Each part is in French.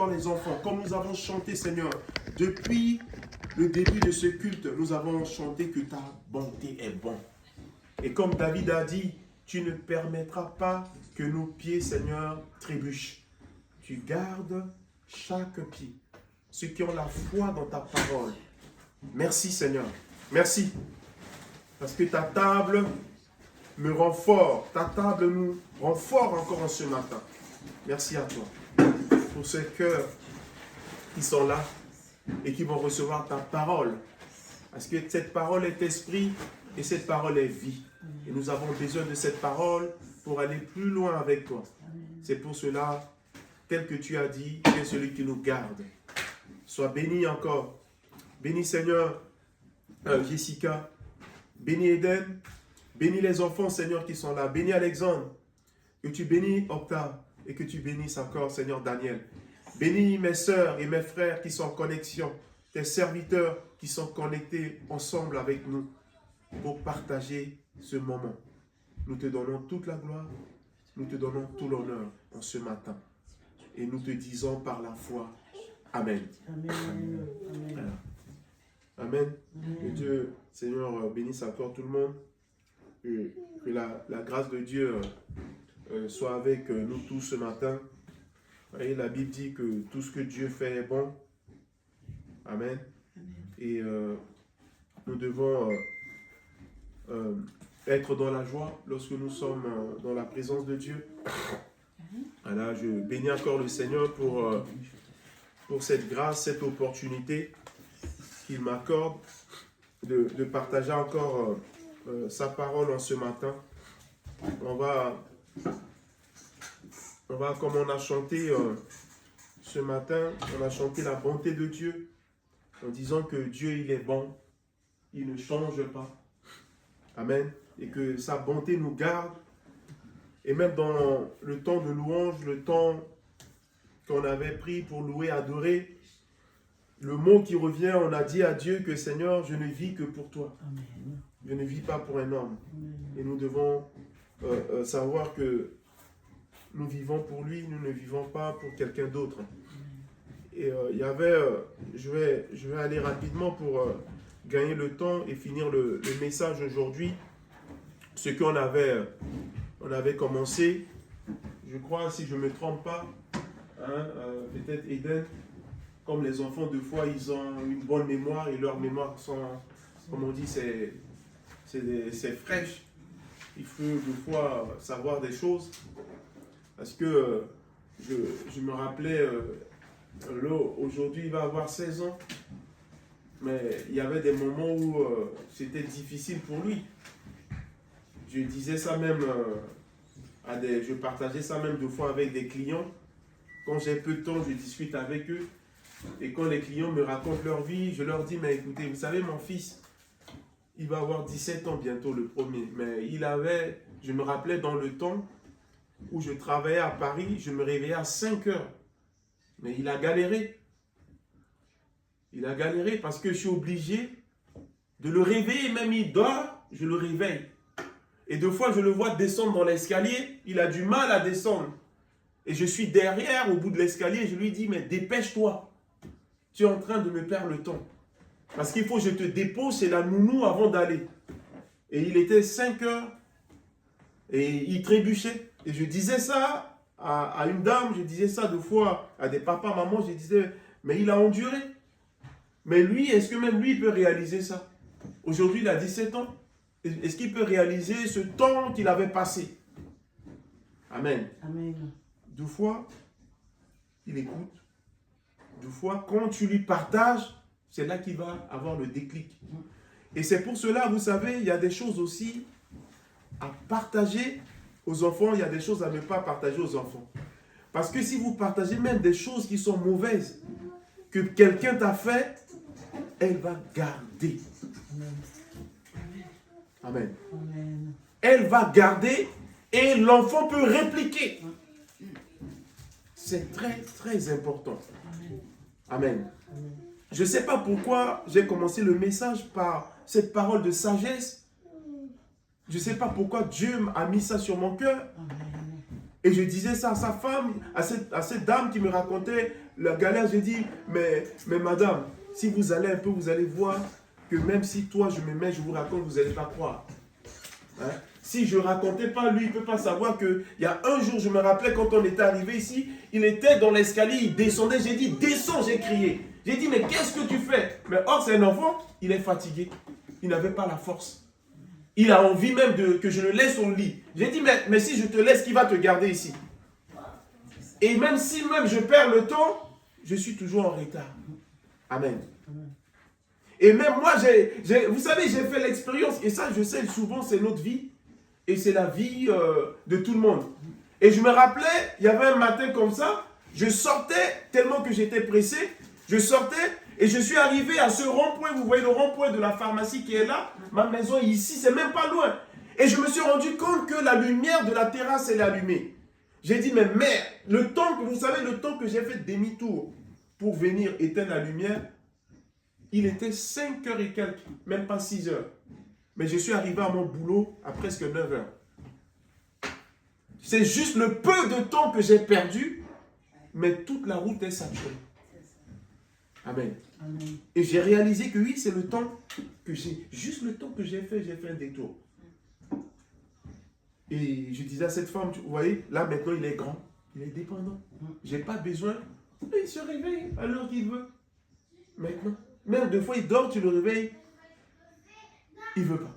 les enfants, comme nous avons chanté, Seigneur, depuis le début de ce culte, nous avons chanté que ta bonté est bonne. Et comme David a dit, tu ne permettras pas que nos pieds, Seigneur, trébuchent. Tu gardes chaque pied. Ceux qui ont la foi dans ta parole. Merci, Seigneur. Merci. Parce que ta table me rend fort. Ta table nous rend fort encore en ce matin. Merci à toi. Pour ces cœurs qui sont là et qui vont recevoir ta parole. Parce que cette parole est esprit et cette parole est vie. Et nous avons besoin de cette parole pour aller plus loin avec toi. C'est pour cela, tel que tu as dit, tu es celui qui nous garde. Sois béni encore. Béni Seigneur, Jessica. Béni Eden. Bénis les enfants, Seigneur, qui sont là. Bénis Alexandre. Que tu bénis Octave. Et que tu bénisses encore, Seigneur Daniel. Bénis mes sœurs et mes frères qui sont en connexion. Tes serviteurs qui sont connectés ensemble avec nous pour partager ce moment. Nous te donnons toute la gloire. Nous te donnons tout l'honneur en ce matin. Et nous te disons par la foi, Amen. Amen. Amen. Amen. Que Dieu, Seigneur, bénisse encore tout le monde. Que la grâce de Dieu soit avec nous tous ce matin. Et la Bible dit que tout ce que Dieu fait est bon. Amen. Et nous devons être dans la joie lorsque nous sommes dans la présence de Dieu. Alors, je bénis encore le Seigneur pour cette grâce, cette opportunité qu'il m'accorde de partager encore sa parole en ce matin. On va, comme on a chanté ce matin, on a chanté la bonté de Dieu en disant que Dieu, il est bon, il ne change pas. Amen. Et que sa bonté nous garde. Et même dans le temps de louange, le temps qu'on avait pris pour louer, adorer, le mot qui revient, on a dit à Dieu que Seigneur, je ne vis que pour toi. Amen. Je ne vis pas pour un homme. Amen. Et nous devons savoir que nous vivons pour lui, nous ne vivons pas pour quelqu'un d'autre. Et il y avait, je vais aller rapidement pour gagner le temps et finir le message aujourd'hui. Ce qu'on avait, on avait commencé, je crois, si je ne me trompe pas, hein, peut-être Eden, comme les enfants de foi, ils ont une bonne mémoire et leur mémoire sont, comme on dit, c'est fraîche. Il faut des fois savoir des choses. Parce que je me rappelais, aujourd'hui il va avoir 16 ans, mais il y avait des moments où c'était difficile pour lui. Je disais ça même, je partageais ça même des fois avec des clients. Quand j'ai peu de temps, je discute avec eux. Et quand les clients me racontent leur vie, je leur dis, mais écoutez, vous savez, mon fils, il va avoir 17 ans bientôt le premier. Mais je me rappelais dans le temps où je travaillais à Paris, je me réveillais à 5 heures. Mais il a galéré. Il a galéré parce que je suis obligé de le réveiller. Même il dort, je le réveille. Et deux fois, je le vois descendre dans l'escalier. Il a du mal à descendre. Et je suis derrière, au bout de l'escalier. Je lui dis, mais dépêche-toi. Tu es en train de me perdre le temps. Parce qu'il faut que je te dépose chez la nounou avant d'aller. Et il était 5 heures. Et il trébuchait. Et je disais ça à une dame. Je disais ça deux fois à des papas, mamans. Je disais, mais il a enduré. Mais lui, est-ce que même lui, il peut réaliser ça? Aujourd'hui, il a 17 ans. Est-ce qu'il peut réaliser ce temps qu'il avait passé? Amen. Amen. Deux fois, il écoute. Deux fois, quand tu lui partages, c'est là qu'il va avoir le déclic. Et c'est pour cela, vous savez, il y a des choses aussi à partager aux enfants. Il y a des choses à ne pas partager aux enfants. Parce que si vous partagez même des choses qui sont mauvaises, que quelqu'un t'a fait, elle va garder. Amen. Amen. Elle va garder et l'enfant peut répliquer. C'est très, très important. Amen. Amen. Je ne sais pas pourquoi j'ai commencé le message par cette parole de sagesse. Je ne sais pas pourquoi Dieu a mis ça sur mon cœur. Amen. Et je disais ça à sa femme, à cette dame qui me racontait la galère, j'ai dit, mais madame, si vous allez un peu, vous allez voir que même si toi, je me mets, je vous raconte, vous n'allez pas croire. Hein? Si je ne racontais pas, lui, il ne peut pas savoir qu'il y a un jour, je me rappelais quand on était arrivé ici, il était dans l'escalier, il descendait, j'ai dit, descends, j'ai crié. J'ai dit, mais qu'est-ce que tu fais? Mais or, c'est un enfant, il est fatigué. Il n'avait pas la force. Il a envie même que je le laisse au lit. J'ai dit, mais si je te laisse, qui va te garder ici? Et même si je perds le temps, je suis toujours en retard. Amen. Et même moi, vous savez, j'ai fait l'expérience, et ça, je sais, souvent, c'est notre vie, et c'est la vie de tout le monde. Et je me rappelais, il y avait un matin comme ça, je sortais, tellement que j'étais pressé, je sortais, et je suis arrivé à ce rond-point, vous voyez le rond-point de la pharmacie qui est là, ma maison est ici, c'est même pas loin. Et je me suis rendu compte que la lumière de la terrasse, elle est allumée. J'ai dit, mais merde, vous savez, le temps que j'ai fait demi-tour pour venir éteindre la lumière, il était 5 heures et quelques, même pas 6 heures. Mais je suis arrivé à mon boulot à presque 9 heures. C'est juste le peu de temps que j'ai perdu, mais toute la route est saturée. Amen. Amen. Et j'ai réalisé que oui, c'est le temps que juste le temps que j'ai fait un détour. Et je disais à cette femme, vous voyez, là maintenant il est grand, il est dépendant. Je n'ai pas besoin. Il se réveille à l'heure qu'il veut. Maintenant. Même deux fois il dort, tu le réveilles. Il ne veut pas.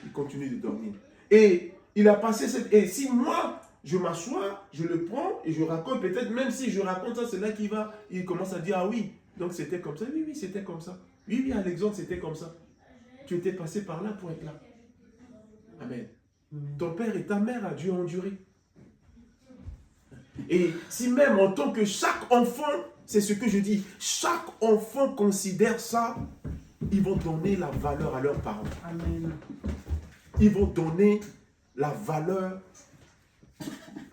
Il continue de dormir. Et il a passé cette... Et si moi, je m'assois, je le prends et je raconte, peut-être même si je raconte ça, c'est là il commence à dire, ah oui, donc c'était comme ça. Oui, oui, c'était comme ça. Oui, oui, Alexandre, c'était comme ça. Tu étais passé par là pour être là. Amen. Ton père et ta mère a dû endurer. Et si même en tant que chaque enfant, c'est ce que je dis, chaque enfant considère ça, ils vont donner la valeur à leurs parents. Amen. Ils vont donner la valeur,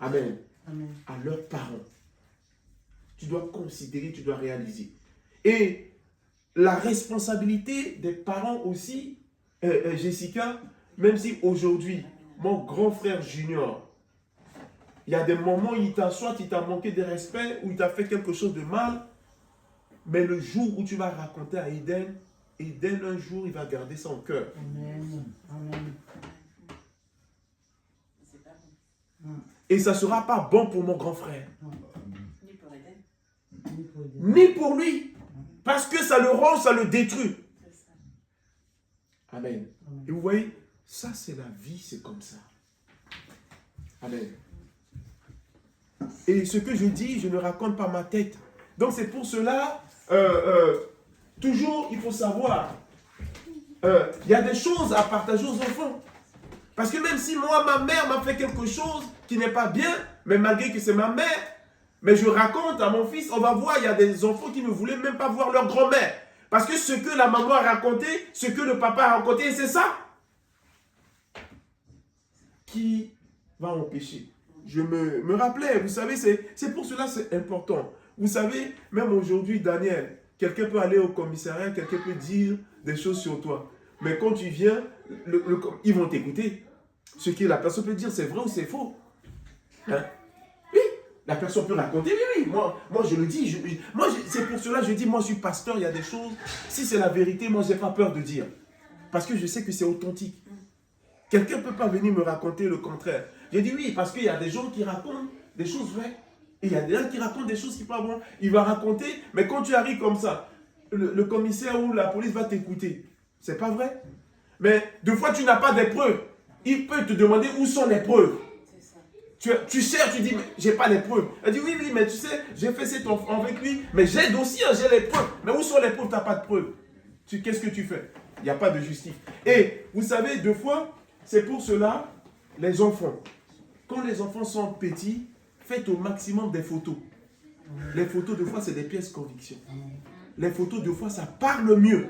amen, Amen. à leurs parents. Tu dois considérer, tu dois réaliser. Et la responsabilité des parents aussi, Jessica, même si aujourd'hui, mon grand frère Junior, il y a des moments où il t'a manqué de respect, où il t'a fait quelque chose de mal, mais le jour où tu vas raconter à Eden, Eden un jour, il va garder son cœur. Amen. Amen. Et ça ne sera pas bon pour mon grand frère. Ni pour Eden. Ni pour lui. Parce que ça le rend, ça le détruit. Amen. Et vous voyez, ça c'est la vie, c'est comme ça. Amen. Et ce que je dis, je ne raconte pas ma tête. Donc c'est pour cela, toujours il faut savoir, il y a des choses à partager aux enfants. Parce que même si moi, ma mère m'a fait quelque chose qui n'est pas bien, mais malgré que c'est ma mère, mais je raconte à mon fils, on va voir, il y a des enfants qui ne voulaient même pas voir leur grand-mère. Parce que ce que la maman a raconté, ce que le papa a raconté, c'est ça qui va empêcher. Je me rappelais, vous savez, c'est pour cela c'est important. Vous savez, même aujourd'hui, Daniel, quelqu'un peut aller au commissariat, quelqu'un peut dire des choses sur toi. Mais quand tu viens, ils vont t'écouter. Ce que la personne peut dire, c'est vrai ou c'est faux. Hein? Oui, la personne peut raconter, oui, oui. Moi je le dis. C'est pour cela que je dis, moi je suis pasteur, il y a des choses. Si c'est la vérité, moi je n'ai pas peur de dire. Parce que je sais que c'est authentique. Quelqu'un ne peut pas venir me raconter le contraire. J'ai dit oui, parce qu'il y a des gens qui racontent des choses vraies. Et il y a des gens qui racontent des choses qui ne sont pas bonnes. Il va raconter, mais quand tu arrives comme ça, le commissaire ou la police va t'écouter. C'est pas vrai. Mais deux fois, tu n'as pas des preuves. Il peut te demander où sont les preuves. Tu cherches, tu dis, mais j'ai pas les preuves. Elle dit, oui, mais tu sais, j'ai fait cet enfant avec lui, mais j'ai le dossier, j'ai les preuves. Mais où sont les preuves? Tu n'as pas de preuves. Qu'est-ce que tu fais? Il n'y a pas de justice. Et vous savez, deux fois, c'est pour cela, les enfants, quand les enfants sont petits, faites au maximum des photos. Les photos, deux fois, c'est des pièces conviction. Les photos, deux fois, ça parle mieux.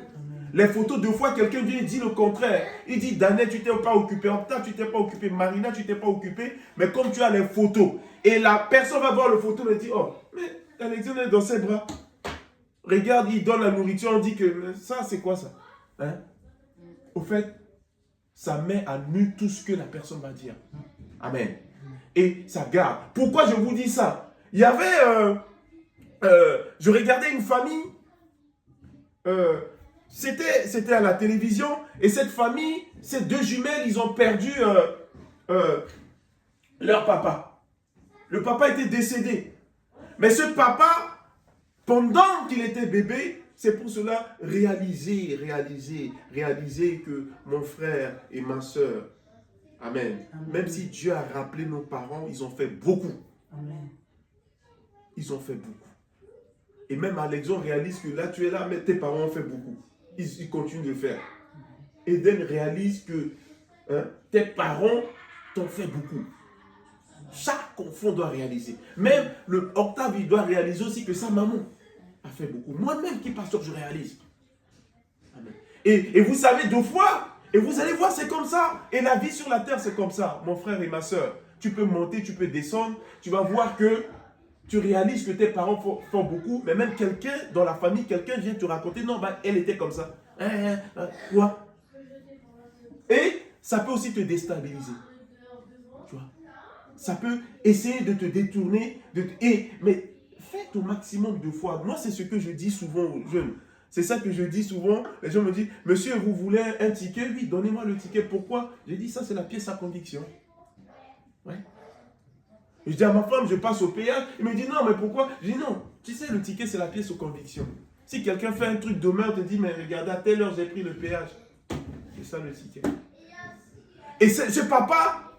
Les photos, deux fois, quelqu'un vient et dit le contraire. Il dit, Daniel, tu t'es pas occupé. Octave, tu t'es pas occupé. Marina, tu t'es pas occupé. Mais comme tu as les photos, et la personne va voir le photo et dit, oh, mais Alexandre est dans ses bras. Regarde, il donne la nourriture, on dit que ça, c'est quoi ça? Hein? Au fait, ça met à nu tout ce que la personne va dire. Amen. Et ça garde. Pourquoi je vous dis ça? Il y avait je regardais une famille, c'était à la télévision, et cette famille, ces deux jumelles, ils ont perdu leur papa. Le papa était décédé. Mais ce papa, pendant qu'il était bébé, c'est pour cela réaliser que mon frère et ma soeur, amen. Amen. Même si Dieu a rappelé nos parents, ils ont fait beaucoup. Amen. Ils ont fait beaucoup. Et même Alexandre réalise que là, tu es là, mais tes parents ont fait beaucoup. Ils continuent de faire. Eden réalise que tes parents t'ont fait beaucoup. Chaque enfant doit réaliser. Même le Octave, il doit réaliser aussi que sa maman a fait beaucoup. Moi-même qui pasteur, je réalise. Amen. Et vous savez, deux fois, et vous allez voir, c'est comme ça. Et la vie sur la terre, c'est comme ça. Mon frère et ma soeur, tu peux monter, tu peux descendre. Tu vas voir que tu réalises que tes parents font beaucoup. Mais même quelqu'un dans la famille, quelqu'un vient te raconter, non, bah, elle était comme ça. Quoi? Et ça peut aussi te déstabiliser. Tu vois? Ça peut essayer de te détourner. Mais faites au maximum de fois. Moi, c'est ce que je dis souvent aux jeunes. C'est ça que je dis souvent. Les gens me disent, monsieur, vous voulez un ticket? Oui, donnez-moi le ticket. Pourquoi? J'ai dit, ça, c'est la pièce à conviction. Ouais. Je dis à ma femme, je passe au péage. Il me dit, non, mais pourquoi? Je dis, non, tu sais, le ticket, c'est la pièce aux convictions. Si quelqu'un fait un truc demain, on te dit, mais regardez, à telle heure, j'ai pris le péage. C'est ça le ticket. Et ce papa,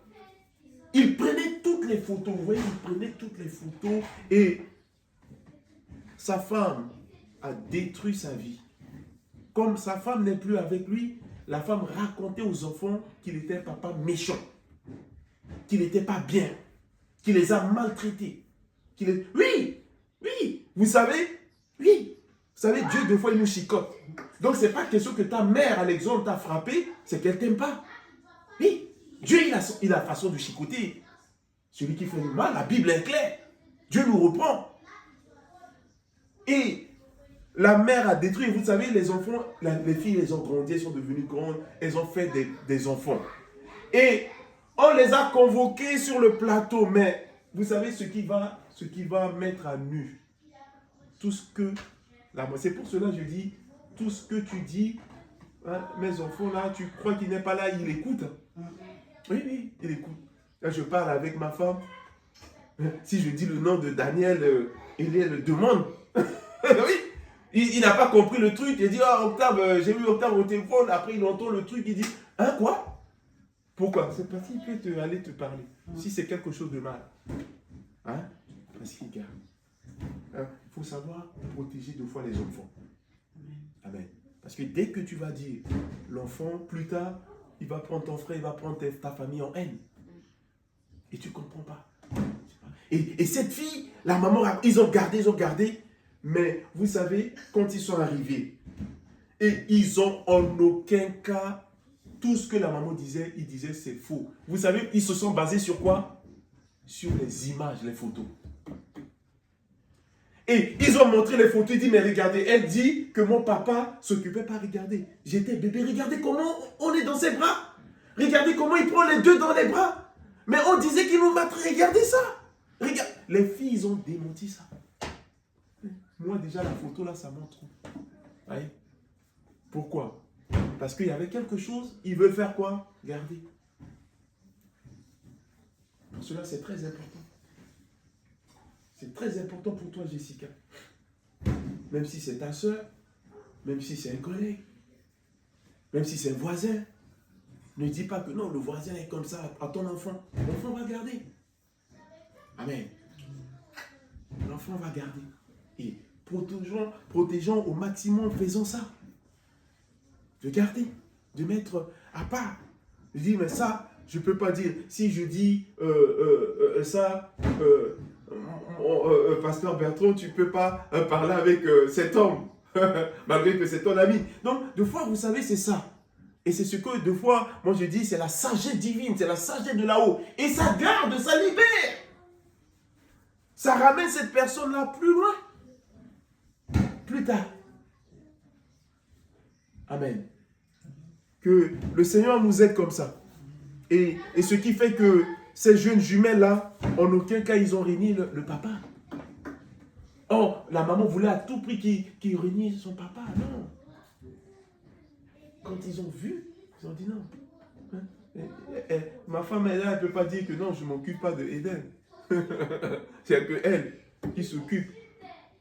il prenait toutes les photos. Vous voyez, il prenait toutes les photos. Et sa femme a détruit sa vie. Comme sa femme n'est plus avec lui, la femme racontait aux enfants qu'il était un papa méchant. Qu'il n'était pas bien. Qu'il les a maltraités. Oui, vous savez, oui. Vous savez, Dieu, des fois, il nous chicote. Donc, ce n'est pas question que ta mère, Alexandre, t'a frappé, c'est qu'elle ne t'aime pas. Oui, Dieu, il a la façon de chicoter. Celui qui fait du mal, la Bible est claire. Dieu nous reprend. Et la mère a détruit. Vous savez, les enfants, les filles, elles ont grandi, elles sont devenues grandes, elles ont fait des enfants. Et on les a convoqués sur le plateau, mais vous savez ce qui va mettre à nu tout ce que... C'est pour cela que je dis, tout ce que tu dis, hein, mes enfants là, tu crois qu'il n'est pas là, il écoute. Oui, il écoute. Là, je parle avec ma femme. Si je dis le nom de Daniel, elle demande. Oui, il n'a pas compris le truc. Il dit, ah, Octave, j'ai eu Octave au téléphone. Après, il entend le truc, il dit, hein, quoi? Pourquoi? C'est parce qu'il peut aller te parler. Si c'est quelque chose de mal. Hein? Parce qu'il garde. Il faut savoir protéger deux fois les enfants. Amen. Parce que dès que tu vas dire, l'enfant, plus tard, il va prendre ton frère, il va prendre ta famille en haine. Et tu ne comprends pas. Et cette fille, la maman, ils ont gardé. Mais vous savez, quand ils sont arrivés, et ils ont en aucun cas, tout ce que la maman disait, ils disaient c'est faux. Vous savez, ils se sont basés sur quoi? Sur les images, les photos. Et ils ont montré les photos, ils disent, mais regardez, elle dit que mon papa ne s'occupait pas, regardez. J'étais bébé, regardez comment on est dans ses bras. Regardez comment il prend les deux dans les bras. Mais on disait qu'il nous battrait, regardez ça. Regarde. Les filles, ils ont démenti ça. Moi, déjà, la photo là, ça montre. Voyez? Pourquoi? Parce qu'il y avait quelque chose, ils veulent faire quoi? Garder. Pour cela, c'est très important. C'est très important pour toi, Jessica. Même si c'est ta soeur, même si c'est un collègue, même si c'est un voisin, ne dis pas que non, le voisin est comme ça à ton enfant. L'enfant va garder. Amen. L'enfant va garder. Et protégeons au maximum, faisons ça. De garder, de mettre à part. Je dis, mais ça, je ne peux pas dire. Si je dis ça, pasteur Bertrand, tu ne peux pas parler avec cet homme, malgré que c'est ton ami. Donc, deux fois, vous savez, c'est ça. Et c'est ce que, deux fois, moi je dis, c'est la sagesse divine, c'est la sagesse de là-haut. Et ça garde, ça libère. Ça ramène cette personne-là plus loin, plus tard. Amen. Que le Seigneur nous aide comme ça. Et ce qui fait que ces jeunes jumelles-là, en aucun cas, ils ont régné le papa. Oh, la maman voulait à tout prix qu'il réunisse son papa. Non. Quand ils ont vu, ils ont dit non. Hein? Ma femme, elle ne peut pas dire que non, je ne m'occupe pas de Eden. C'est que elle qui s'occupe.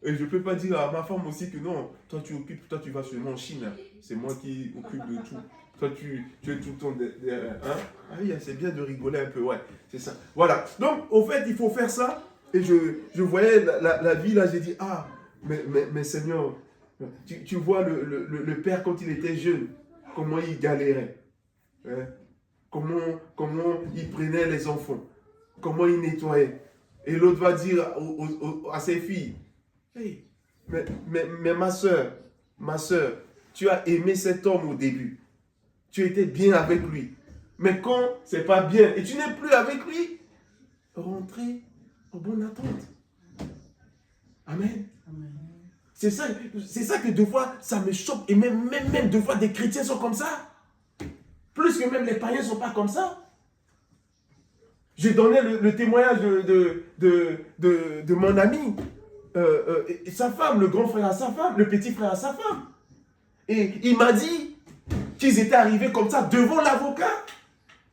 Et je ne peux pas dire à ma femme aussi que non, toi tu vas seulement en Chine. C'est moi qui occupe de tout. Toi tu es tout le temps derrière. Hein? Ah oui, c'est bien de rigoler un peu, ouais, c'est ça. Voilà. Donc, au fait, il faut faire ça. Et je voyais la vie là, j'ai dit, ah, mais Seigneur, tu vois le père quand il était jeune, comment il galérait. Hein? Comment il prenait les enfants. Comment il nettoyait. Et l'autre va dire à ses filles, hey, mais ma soeur, tu as aimé cet homme au début. Tu étais bien avec lui. Mais quand c'est pas bien et tu n'es plus avec lui, rentrez en bonne attente. Amen. Amen. C'est ça que deux fois, ça me choque. Et même deux fois, des chrétiens sont comme ça. Plus que même les païens ne sont pas comme ça. J'ai donné le témoignage de mon ami. Et sa femme, le grand frère à sa femme, le petit frère à sa femme. Et il m'a dit qu'ils étaient arrivés comme ça devant l'avocat.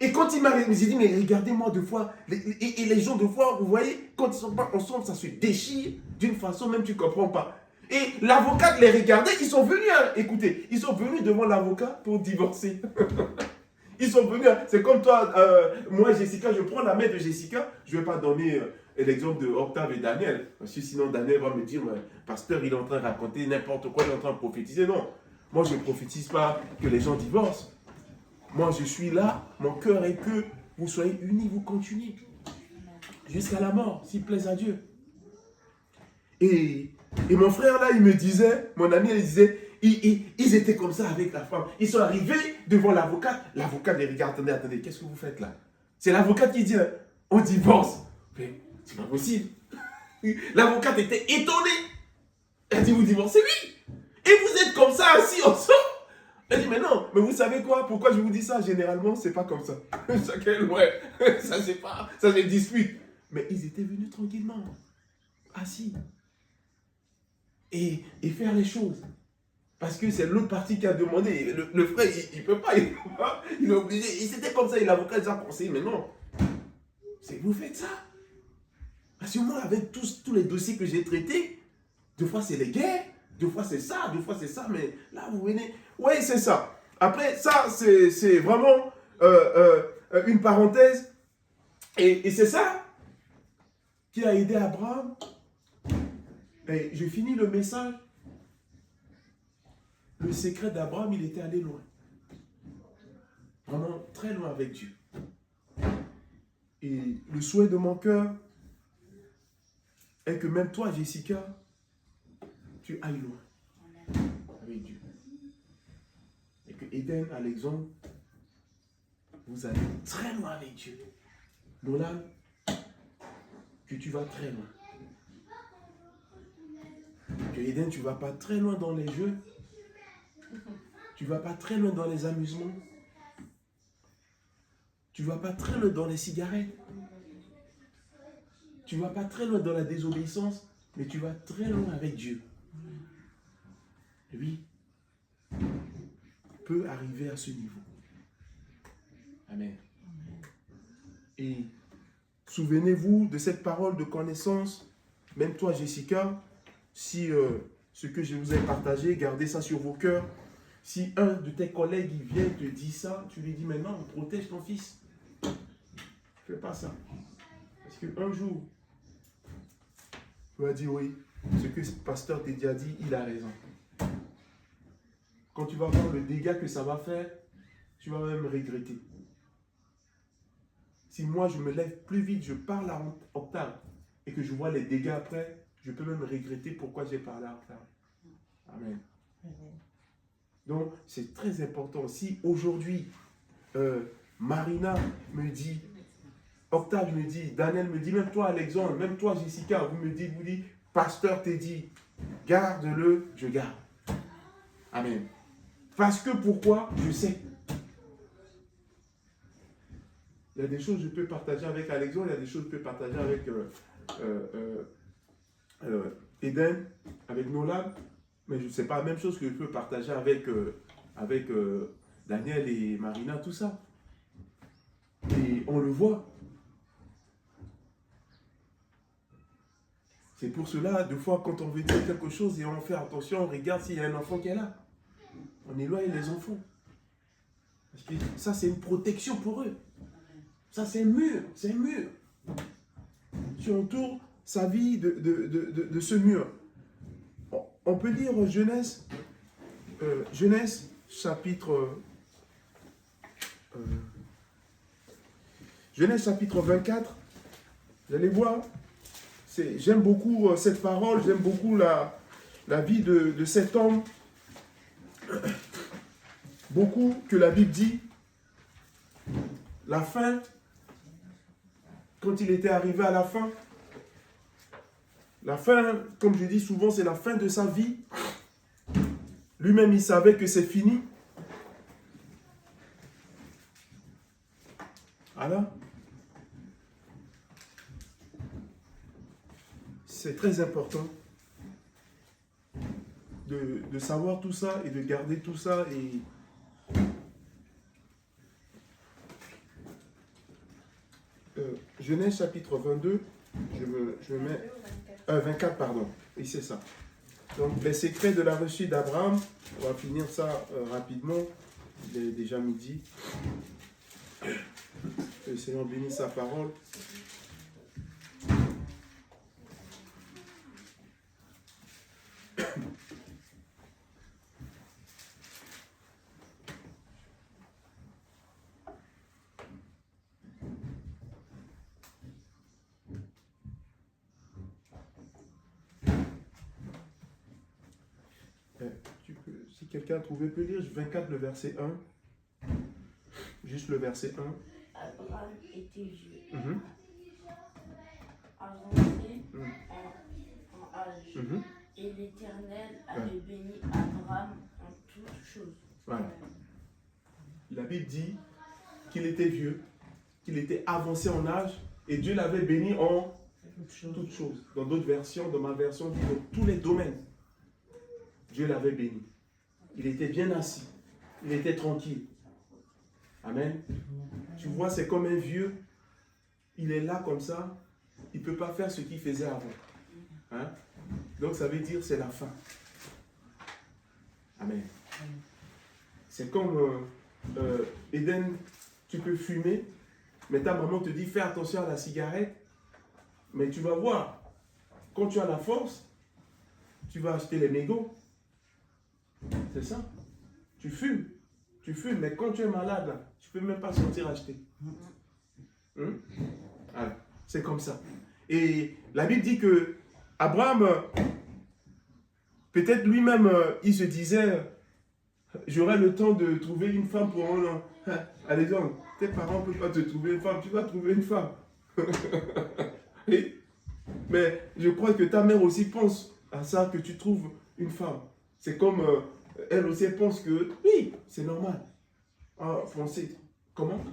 Et quand il m'a dit, mais regardez-moi deux fois, et les gens deux fois, vous voyez, quand ils ne sont pas ensemble, ça se déchire d'une façon même tu ne comprends pas. Et l'avocat les regardait, ils sont venus, écoutez, ils sont venus devant l'avocat pour divorcer. Ils sont venus, c'est comme toi, moi Jessica, je prends la main de Jessica, je ne vais pas donner l'exemple de Octave et Daniel, parce que sinon Daniel va me dire, pasteur, il est en train de raconter n'importe quoi, il est en train de prophétiser. Non, moi je ne prophétise pas que les gens divorcent. Moi je suis là, mon cœur est que vous soyez unis, vous continuez, jusqu'à la mort, s'il plaise à Dieu. Et mon frère là, il me disait, mon ami, il disait, ils étaient comme ça avec la femme. Ils sont arrivés devant l'avocat. L'avocat les regarde, attendez, qu'est-ce que vous faites là? C'est l'avocat qui dit, on divorce. Mais c'est pas possible. L'avocate était étonnée. Elle dit, vous divorcez? Oui. Et vous êtes comme ça, assis ensemble. Elle dit, mais non, mais vous savez quoi? Pourquoi je vous dis ça? Généralement, c'est pas comme ça. Chacun, ouais, ça c'est pas, ça se dispute. Mais ils étaient venus tranquillement, assis. Et faire les choses. Parce que c'est l'autre partie qui a demandé. Le frère, il ne peut pas, il est obligé. Et c'était comme ça, et l'avocat a pensé, mais non, c'est vous faites ça. Parce que moi, avec tous les dossiers que j'ai traités, deux fois c'est les guerres, deux fois c'est ça, mais là vous venez. Oui, c'est ça. Après, ça, c'est vraiment une parenthèse. Et c'est ça qui a aidé Abraham. Et je finis le message. Le secret d'Abraham, il était allé loin. Vraiment très loin avec Dieu. Et le souhait de mon cœur est que même toi, Jessica, tu ailles loin avec Dieu. Et que Eden, Alexandre, vous allez très loin avec Dieu. Nolan, que tu vas très loin. Que Eden, tu ne vas pas très loin dans les jeux. Tu ne vas pas très loin dans les amusements. Tu ne vas pas très loin dans les cigarettes. Tu ne vas pas très loin dans la désobéissance, mais tu vas très loin avec Dieu. Et oui, peut arriver à ce niveau. Amen. Et souvenez-vous de cette parole de connaissance, même toi Jessica, si ce que je vous ai partagé, gardez ça sur vos cœurs. Si un de tes collègues il vient te dire ça, tu lui dis maintenant, protège ton fils. Fais pas ça. Parce qu'un jour, tu vas dire oui, ce que ce pasteur t'a déjà dit, il a raison. Quand tu vas voir le dégât que ça va faire, tu vas même regretter. Si moi je me lève plus vite, je parle à Octave et que je vois les dégâts après, je peux même regretter pourquoi j'ai parlé à Octave. Amen. Donc c'est très important. Si aujourd'hui Marina me dit, Octave me dit, Daniel me dit, même toi Alexandre, même toi Jessica, vous dites, pasteur t'a dit, garde-le, je garde. Amen. Parce que pourquoi? Je sais. Il y a des choses que je peux partager avec Alexandre, il y a des choses que je peux partager avec Eden, avec Nolan, mais ce n'est pas la même chose que je peux partager avec, Daniel et Marina, tout ça. Et on le voit. C'est pour cela, des fois, quand on veut dire quelque chose et on fait attention, on regarde s'il y a un enfant qui est là. On éloigne les enfants. Parce que ça, c'est une protection pour eux. Ça, c'est un mur. C'est un mur. Tu entoures sa vie de ce mur. On peut lire Genèse, chapitre 24. Vous allez voir, j'aime beaucoup cette parole, j'aime beaucoup la vie de cet homme. Beaucoup que la Bible dit, la fin, quand il était arrivé à la fin, comme je dis souvent, c'est la fin de sa vie. Lui-même, il savait que c'est fini. Voilà. C'est très important de savoir tout ça et de garder tout ça. Et Genèse chapitre 22, je mets 24, pardon. Et c'est ça. Donc, les secrets de la réussite d'Abraham, on va finir ça rapidement. Il est déjà midi. Que le Seigneur bénisse sa parole. Si quelqu'un a trouvé, peut lire 24, le verset 1. Juste le verset 1. Abraham était vieux, Mhm. avancé en âge, Mhm. et l'Éternel avait béni Abraham en toutes choses. Voilà. La Bible dit qu'il était vieux, qu'il était avancé en âge, et Dieu l'avait béni en toutes choses. Dans d'autres versions, dans ma version, dans tous les domaines, Dieu l'avait béni. Il était bien assis, il était tranquille. Amen. Tu vois, c'est comme un vieux, il est là comme ça, il ne peut pas faire ce qu'il faisait avant. Hein? Donc ça veut dire c'est la fin. Amen. C'est comme Eden, tu peux fumer, mais ta maman te dit fais attention à la cigarette, mais tu vas voir, quand tu as la force, tu vas acheter les mégots. C'est ça. Tu fumes, mais quand tu es malade, là, tu ne peux même pas sortir acheter. Voilà. C'est comme ça. Et la Bible dit que Abraham, peut-être lui-même, il se disait, j'aurai le temps de trouver une femme pour un an. Alexandre, tes parents ne peuvent pas te trouver une femme, tu vas trouver une femme. Mais je crois que ta mère aussi pense à ça, que tu trouves une femme. C'est comme elle aussi elle pense que, oui, c'est normal. Ah, français, comment?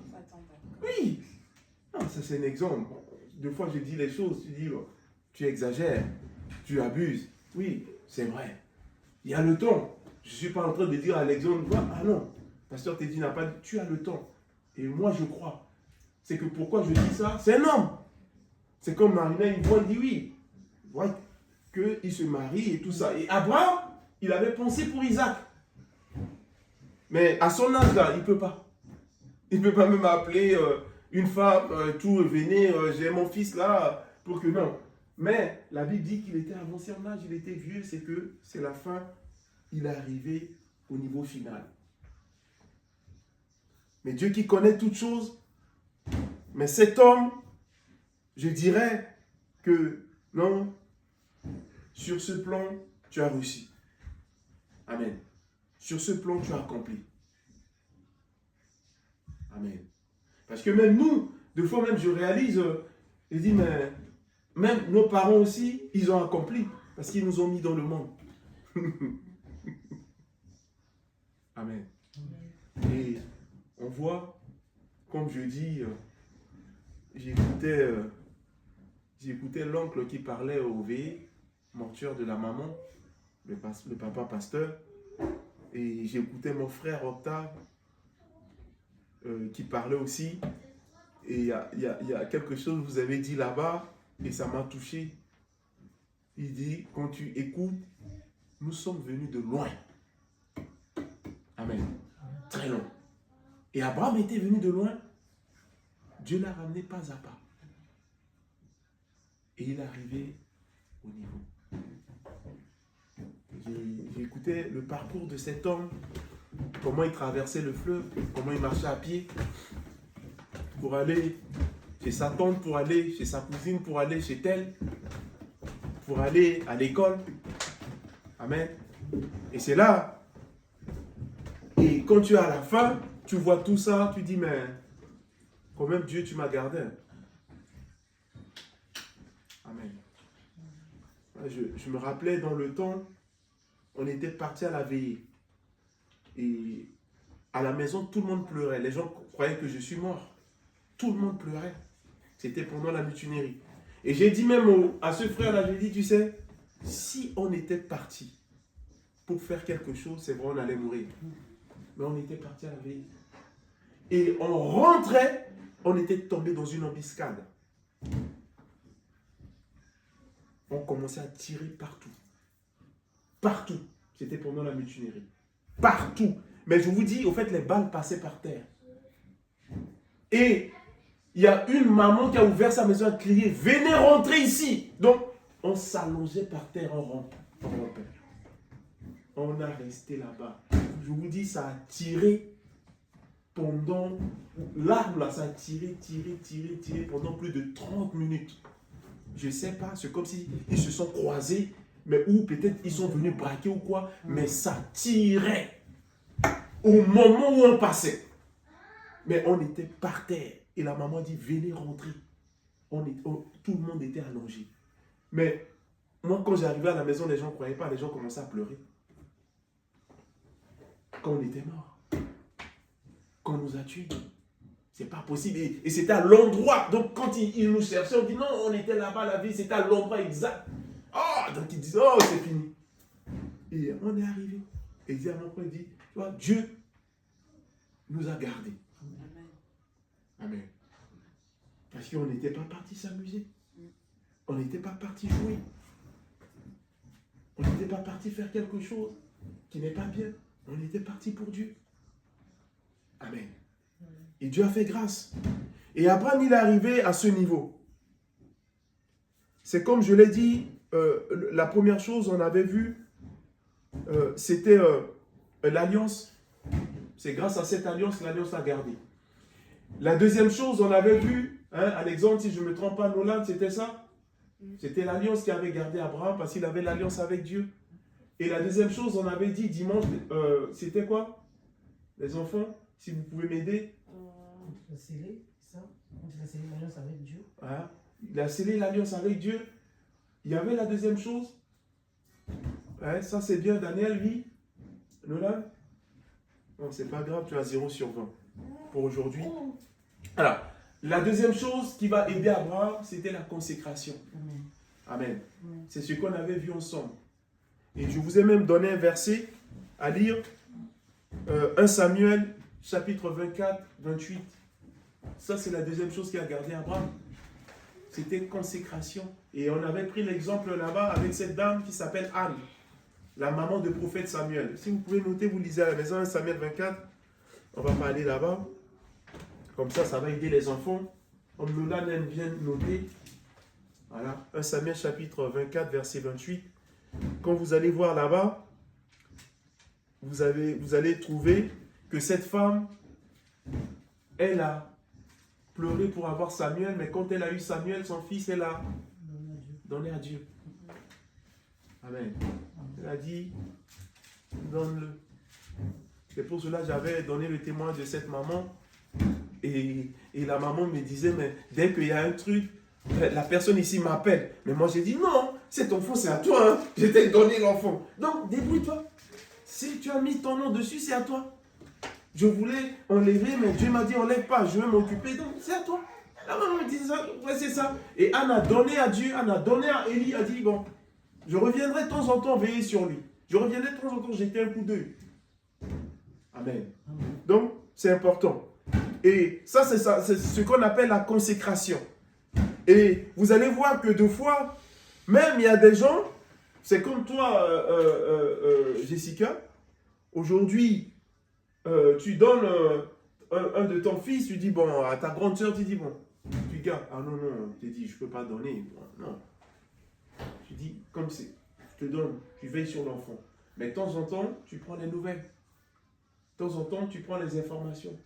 Oui. Non, ça c'est un exemple. Deux fois je dis les choses, tu dis, tu exagères, tu abuses. Oui, c'est vrai. Il y a le temps. Je ne suis pas en train de dire à Alexandre, ah non, pasteur Teddy n'a pas dit, tu as le temps. Et moi je crois. C'est que pourquoi je dis ça? C'est un homme. C'est comme Marina, il voit, il dit oui. Il voit qu'il se marie et tout ça. Et Abraham, il avait pensé pour Isaac. Mais à son âge là, il ne peut pas. Il ne peut pas même appeler une femme, tout, venez, j'ai mon fils là, pour que non. Mais la Bible dit qu'il était avancé en âge, il était vieux, c'est que c'est la fin, il est arrivé au niveau final. Mais Dieu qui connaît toutes choses, mais cet homme, je dirais que non, sur ce plan, tu as réussi. Amen. Sur ce plan, tu as accompli. Amen. Parce que même nous, des fois même je réalise, je dis, mais même nos parents aussi, ils ont accompli. Parce qu'ils nous ont mis dans le monde. Amen. Et on voit, comme je dis, j'écoutais l'oncle qui parlait au V. mortuaire de la maman, le papa pasteur, et j'écoutais mon frère Octave qui parlait aussi. Et il y a quelque chose que vous avez dit là-bas, et ça m'a touché. Il dit, quand tu écoutes, nous sommes venus de loin. Amen. Très loin. Et Abraham était venu de loin. Dieu l'a ramené pas à pas. Et il est arrivé au niveau. J'ai écouté le parcours de cet homme, comment il traversait le fleuve, comment il marchait à pied pour aller chez sa tante, pour aller chez sa cousine, pour aller chez elle, pour aller à l'école. Amen. Et c'est là. Et quand tu es à la fin, tu vois tout ça, tu dis, mais quand même Dieu, tu m'as gardé. Amen. Je me rappelais dans le temps, on était parti à la veillée. Et à la maison, tout le monde pleurait. Les gens croyaient que je suis mort. Tout le monde pleurait. C'était pendant la mutinerie. Et j'ai dit même à ce frère-là, j'ai dit, tu sais, si on était parti pour faire quelque chose, c'est vrai, on allait mourir. Mais on était parti à la veille. Et on rentrait, on était tombé dans une embuscade. On commençait à tirer partout. Partout. C'était pendant la mutinerie. Partout. Mais je vous dis, au fait, les balles passaient par terre. Et il y a une maman qui a ouvert sa maison à crier, venez rentrer ici. Donc, on s'allongeait par terre en rampant. On a resté là-bas. Je vous dis, ça a tiré pendant... L'arbre, là, ça a tiré pendant plus de 30 minutes. Je ne sais pas, c'est comme si ils se sont croisés, mais ou peut-être ils sont venus braquer ou quoi, mais ça tirait au moment où on passait. Mais on était par terre. Et la maman dit, venez rentrer. Tout le monde était allongé. Mais moi, quand j'arrivais à la maison, les gens ne croyaient pas, les gens commençaient à pleurer. Quand on était mort. Quand on nous a tués. C'est pas possible. Et c'était à l'endroit. Donc quand ils nous cherchaient, on dit non, on était là-bas, la vie, c'était à l'endroit exact. Oh, donc ils disent, oh, c'est fini. Et on est arrivé. Et il dit à mon frère, il dit, tu vois, Dieu nous a gardés. Amen. Amen. Parce qu'on n'était pas parti s'amuser. On n'était pas parti jouer. On n'était pas parti faire quelque chose qui n'est pas bien. On était parti pour Dieu. Amen. Et Dieu a fait grâce. Et Abraham, il est arrivé à ce niveau. C'est comme je l'ai dit, la première chose, on avait vu, c'était l'alliance. C'est grâce à cette alliance, l'alliance a gardé. La deuxième chose, on avait vu, Alexandre, si je ne me trompe pas, Nolan, c'était ça. C'était l'alliance qui avait gardé Abraham parce qu'il avait l'alliance avec Dieu. Et la deuxième chose, on avait dit dimanche, c'était quoi? Les enfants, si vous pouvez m'aider. Il a scellé, ça. Il a scellé l'alliance avec Dieu. Ah, il a scellé l'alliance avec Dieu. Il y avait la deuxième chose. Ouais, ça c'est bien, Daniel, oui. Nolan? Non, c'est pas grave, tu as 0 sur 20 pour aujourd'hui. Alors, la deuxième chose qui va aider Abraham, c'était la consécration. Amen. Amen. Amen. C'est ce qu'on avait vu ensemble. Et je vous ai même donné un verset à lire. 1 Samuel, chapitre 24, 28. Ça, c'est la deuxième chose qui a gardé Abraham. C'était consécration. Et on avait pris l'exemple là-bas avec cette dame qui s'appelle Anne, la maman du prophète Samuel. Si vous pouvez noter, vous lisez à la maison 1 Samuel 24. On va pas aller là-bas. Comme ça, ça va aider les enfants. Comme Lola aime bien noter. Voilà. 1 Samuel chapitre 24, verset 28. Quand vous allez voir là-bas, vous allez trouver que cette femme, elle a pleuré pour avoir Samuel, mais quand elle a eu Samuel, son fils, elle a donné à Dieu. Amen. Elle a dit, donne-le. C'est pour cela que j'avais donné le témoin de cette maman. Et la maman me disait, mais dès qu'il y a un truc, la personne ici m'appelle. Mais moi j'ai dit, non, cet enfant c'est à toi. Hein. Je t'ai donné l'enfant. Donc débrouille-toi. Si tu as mis ton nom dessus, c'est à toi. Je voulais enlever, mais Dieu m'a dit, enlève pas, je vais m'occuper. Donc c'est à toi. La maman me dit ça, ouais c'est ça. Et Anne a donné à Dieu, Anne a donné à Élie, a dit, bon, Je reviendrai de temps en temps veiller sur lui. Je reviendrai de temps en temps jeter un coup d'œil. Amen. Donc, c'est important. Et ça, c'est ce qu'on appelle la consécration. Et vous allez voir que deux fois, même il y a des gens, c'est comme toi, Jessica, aujourd'hui, tu donnes un de ton fils, tu dis, bon, à ta grande soeur, tu dis, bon, tu gardes. Ah non, non, tu dis, je ne peux pas donner. Non. Tu dis, comme c'est, je te donne, tu veilles sur l'enfant. Mais de temps en temps, tu prends les nouvelles. De temps en temps, tu prends les informations.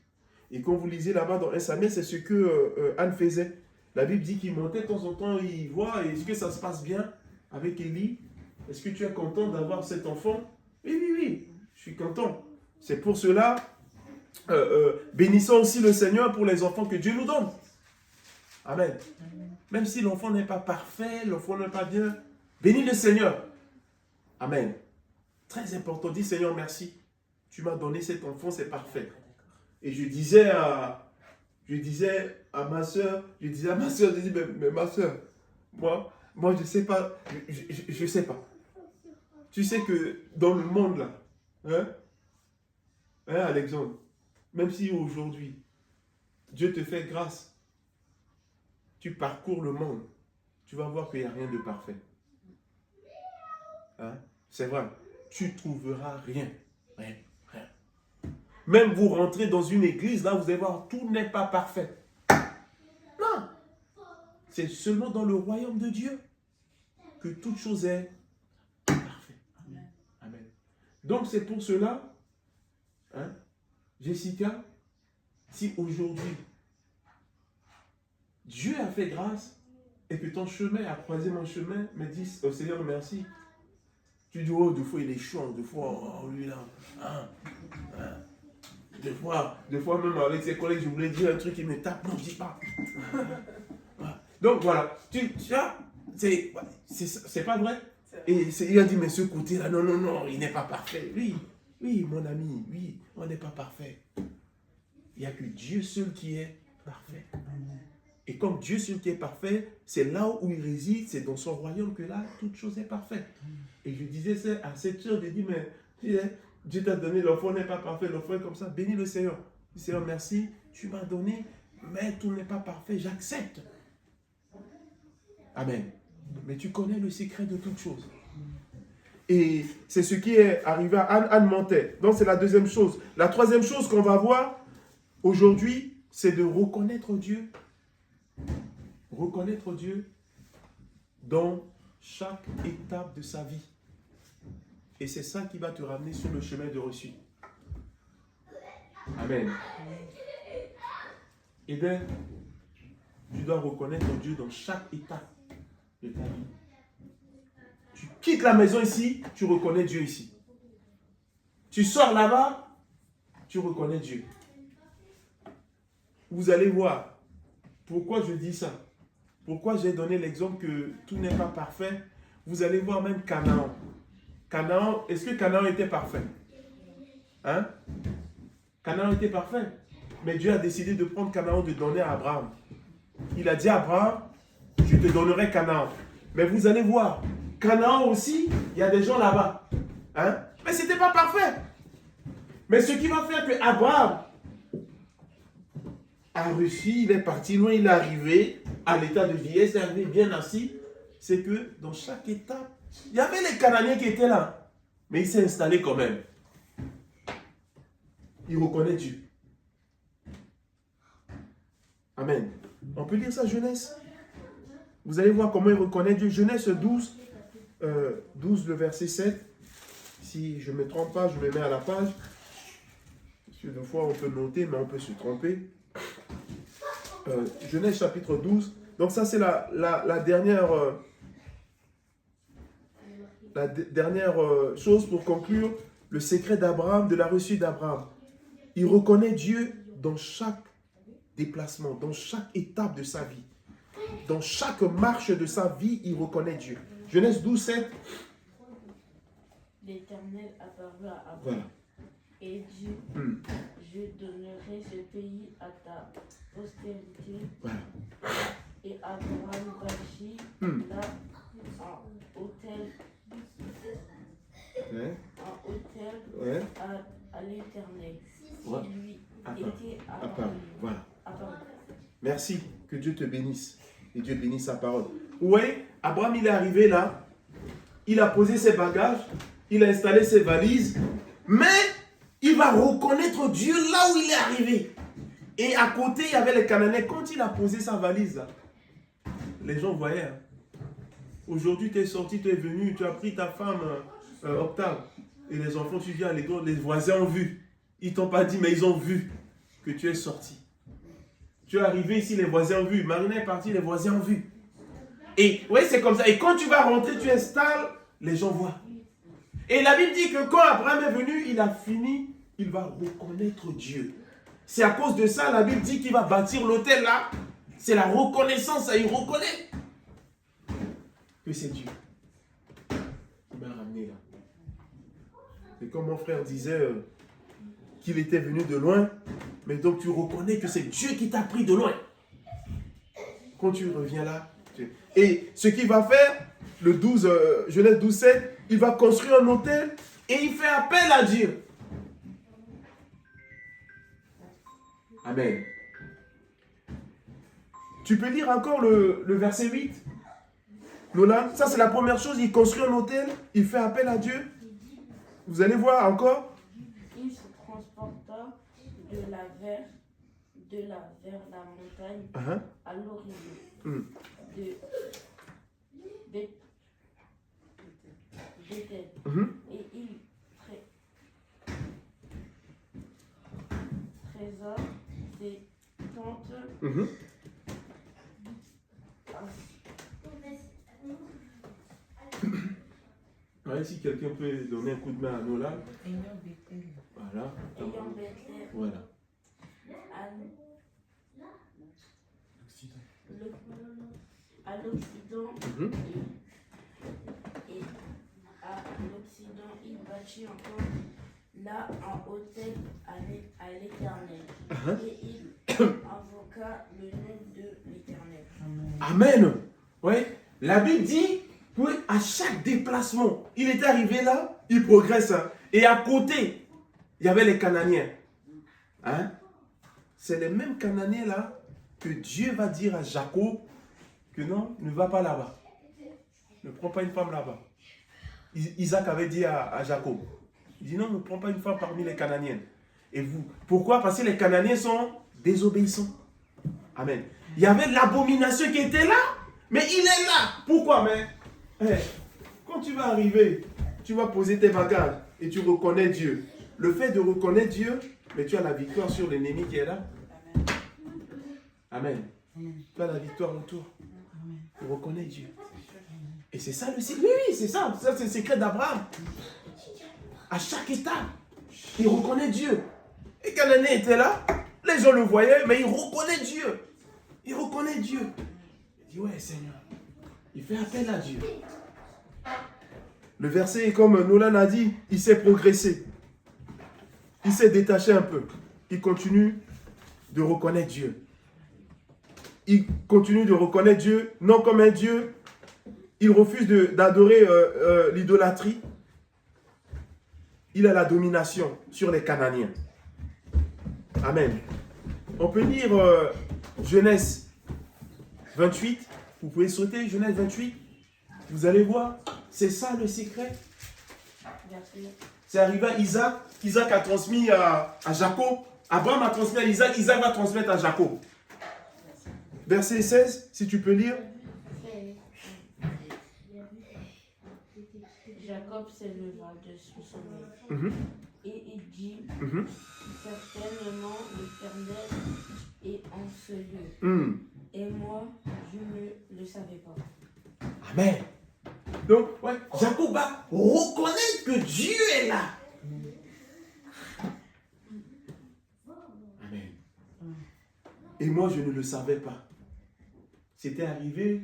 Et quand vous lisez là-bas dans 1 Samuel, c'est ce que Anne faisait. La Bible dit qu'il montait de temps en temps, il voit, est-ce que ça se passe bien avec Élie? Est-ce que tu es content d'avoir cet enfant? Oui, je suis content. C'est pour cela, bénissons aussi le Seigneur pour les enfants que Dieu nous donne. Amen. Même si l'enfant n'est pas parfait, l'enfant n'est pas bien, bénis le Seigneur. Amen. Très important, dis Seigneur merci. Tu m'as donné cet enfant, c'est parfait. Et je disais à ma soeur, je dis, mais ma soeur, moi je ne sais pas, je sais pas. Tu sais que dans le monde là, Alexandre, même si aujourd'hui, Dieu te fait grâce, tu parcours le monde, tu vas voir qu'il n'y a rien de parfait. Hein? C'est vrai, tu trouveras rien. Même vous rentrez dans une église, là, vous allez voir, tout n'est pas parfait. Non. C'est seulement dans le royaume de Dieu que toute chose est parfaite. Amen. Donc, c'est pour cela, Jessica, si aujourd'hui, Dieu a fait grâce et que ton chemin a croisé mon chemin, me dis, Seigneur, merci. Tu dis, oh, deux fois il est chaud, deux fois, oh, lui là, Des fois même avec ses collègues, je voulais dire un truc, il me tape, non, je dis pas. Donc voilà, tu vois, c'est pas vrai. Et il a dit, mais ce côté-là, non, il n'est pas parfait. Oui, mon ami, oui, on n'est pas parfait. Il n'y a que Dieu seul qui est parfait. Et comme Dieu seul qui est parfait, c'est là où il réside, c'est dans son royaume que là, toute chose est parfaite. Et je disais ça à cette soeur, je dis, mais Dieu t'a donné, l'enfant n'est pas parfait, l'enfant est comme ça, bénis le Seigneur. Seigneur, merci, tu m'as donné, mais tout n'est pas parfait, j'accepte. Amen. Mais tu connais le secret de toutes choses. Et c'est ce qui est arrivé à Anne mentait. Donc c'est la deuxième chose. La troisième chose qu'on va voir aujourd'hui, c'est de reconnaître Dieu. Reconnaître Dieu dans chaque étape de sa vie. Et c'est ça qui va te ramener sur le chemin de reçu. Amen. Eh bien, tu dois reconnaître Dieu dans chaque étape de ta vie. Tu quittes la maison ici, tu reconnais Dieu ici. Tu sors là-bas, tu reconnais Dieu. Vous allez voir pourquoi je dis ça. Pourquoi j'ai donné l'exemple que tout n'est pas parfait. Vous allez voir même Canaan. Canaan, est-ce que Canaan était parfait? Hein? Canaan était parfait. Mais Dieu a décidé de prendre Canaan, de donner à Abraham. Il a dit à Abraham, je te donnerai Canaan. Mais vous allez voir, Canaan aussi, il y a des gens là-bas. Hein? Mais ce n'était pas parfait. Mais ce qui va faire que Abraham a reçu, il est parti loin, il est arrivé à l'état de vieillesse, il est arrivé bien assis, c'est que dans chaque étape, il y avait les Cananéens qui étaient là. Mais il s'est installé quand même. Il reconnaît Dieu. Amen. On peut lire ça, Genèse. Vous allez voir comment il reconnaît Dieu. Genèse 12, 12, le verset 7. Si je ne me trompe pas, je me mets à la page. Parce que des fois, on peut noter, mais on peut se tromper. Genèse chapitre 12. Donc ça, c'est la dernière... dernière chose pour conclure, le secret d'Abraham, de la reçue d'Abraham. Il reconnaît Dieu dans chaque déplacement, dans chaque étape de sa vie. Dans chaque marche de sa vie, il reconnaît Dieu. Genèse 12, 7. L'Éternel apparut à Abraham. Voilà. Et dit, je donnerai ce pays à ta postérité. Voilà. Et Abraham bâtit là autel, Ouais. un autel Ouais. à l'Éternel, Ouais. qui lui Apparu. était Apparu. apparu. Voilà. Apparu. Merci. Que Dieu te bénisse. Et Dieu bénisse sa parole. Vous voyez, Abraham, il est arrivé là. Il a posé ses bagages. Il a installé ses valises. Mais il va reconnaître Dieu là où il est arrivé. Et à côté, il y avait les Cananéens. Quand il a posé sa valise là, les gens voyaient. Hein. Aujourd'hui, tu es sorti, tu es venu, tu as pris ta femme, Octave. Et les enfants, tu viens à l'école, les voisins ont vu. Ils ne t'ont pas dit, mais ils ont vu que tu es sorti. Tu es arrivé ici, les voisins ont vu. Marina est partie, les voisins ont vu. Et oui, c'est comme ça. Et quand tu vas rentrer, tu installes, les gens voient. Et la Bible dit que quand Abraham est venu, il a fini, il va reconnaître Dieu. C'est à cause de ça, la Bible dit qu'il va bâtir l'autel là. C'est la reconnaissance, il reconnaît que c'est Dieu qui m'a ramené là. Et comme mon frère disait qu'il était venu de loin, mais donc tu reconnais que c'est Dieu qui t'a pris de loin. Quand tu reviens là, et ce qu'il va faire, le 12, Genèse 12, 7, il va construire un autel et il fait appel à Dieu. Amen. Tu peux lire encore le verset 8 Nolan, ça c'est la première chose, il construit un autel, il fait appel à Dieu. Vous allez voir encore. Il se transporta vers la montagne à l'horizon de Bethel. Et il trésor des tentes Ouais, si quelqu'un peut donner un coup de main à Nolan. Voilà. ayant Bethel Voilà. à l'Occident et à l'Occident il bâtit encore là un autel à l'Éternel et il invoqua le nom de l'Éternel. Amen. Ouais. La Bible dit qu'à chaque déplacement, il était arrivé là, il progresse. Hein. Et à côté, il y avait les Cananéens. Hein? C'est les mêmes Cananéens là que Dieu va dire à Jacob que non, ne va pas là-bas. Ne prends pas une femme là-bas. Isaac avait dit à Jacob, il dit non, ne prends pas une femme parmi les Cananéens. Et vous, pourquoi? Parce que les Cananéens sont désobéissants. Amen. Il y avait l'abomination qui était là, mais il est là. Pourquoi? Mais quand tu vas arriver, tu vas poser tes bagages et tu reconnais Dieu. Le fait de reconnaître Dieu, mais tu as la victoire sur l'ennemi qui est là. Amen. Tu as la victoire autour. Tu reconnais Dieu. Et c'est ça le secret. Oui, c'est ça. Ça, c'est le secret d'Abraham. À chaque étape, il reconnaît Dieu. Et quand l'année était là, les gens le voyaient, mais il reconnaît Dieu. Il reconnaît Dieu. Il dit, ouais, Seigneur. Il fait appel à Dieu. Le verset, comme Nolan a dit, il s'est progressé. Il s'est détaché un peu. Il continue de reconnaître Dieu. Il continue de reconnaître Dieu, non comme un Dieu. Il refuse d'adorer l'idolâtrie. Il a la domination sur les Cananéens. Amen. On peut lire Genèse 28. Vous pouvez sauter Genèse 28. Vous allez voir, c'est ça le secret. C'est arrivé à Isaac. Isaac a transmis à Jacob. Abraham a transmis à Isaac. Isaac va transmettre à Jacob. Verset 16, si tu peux lire. Jacob s'éleva de son sommeil. Et il dit, certainement l'Éternel est en ce lieu. Et moi, je ne le savais pas. Amen. Donc, ouais, Jacob va reconnaître que Dieu est là. Amen. Et moi, je ne le savais pas. C'était arrivé.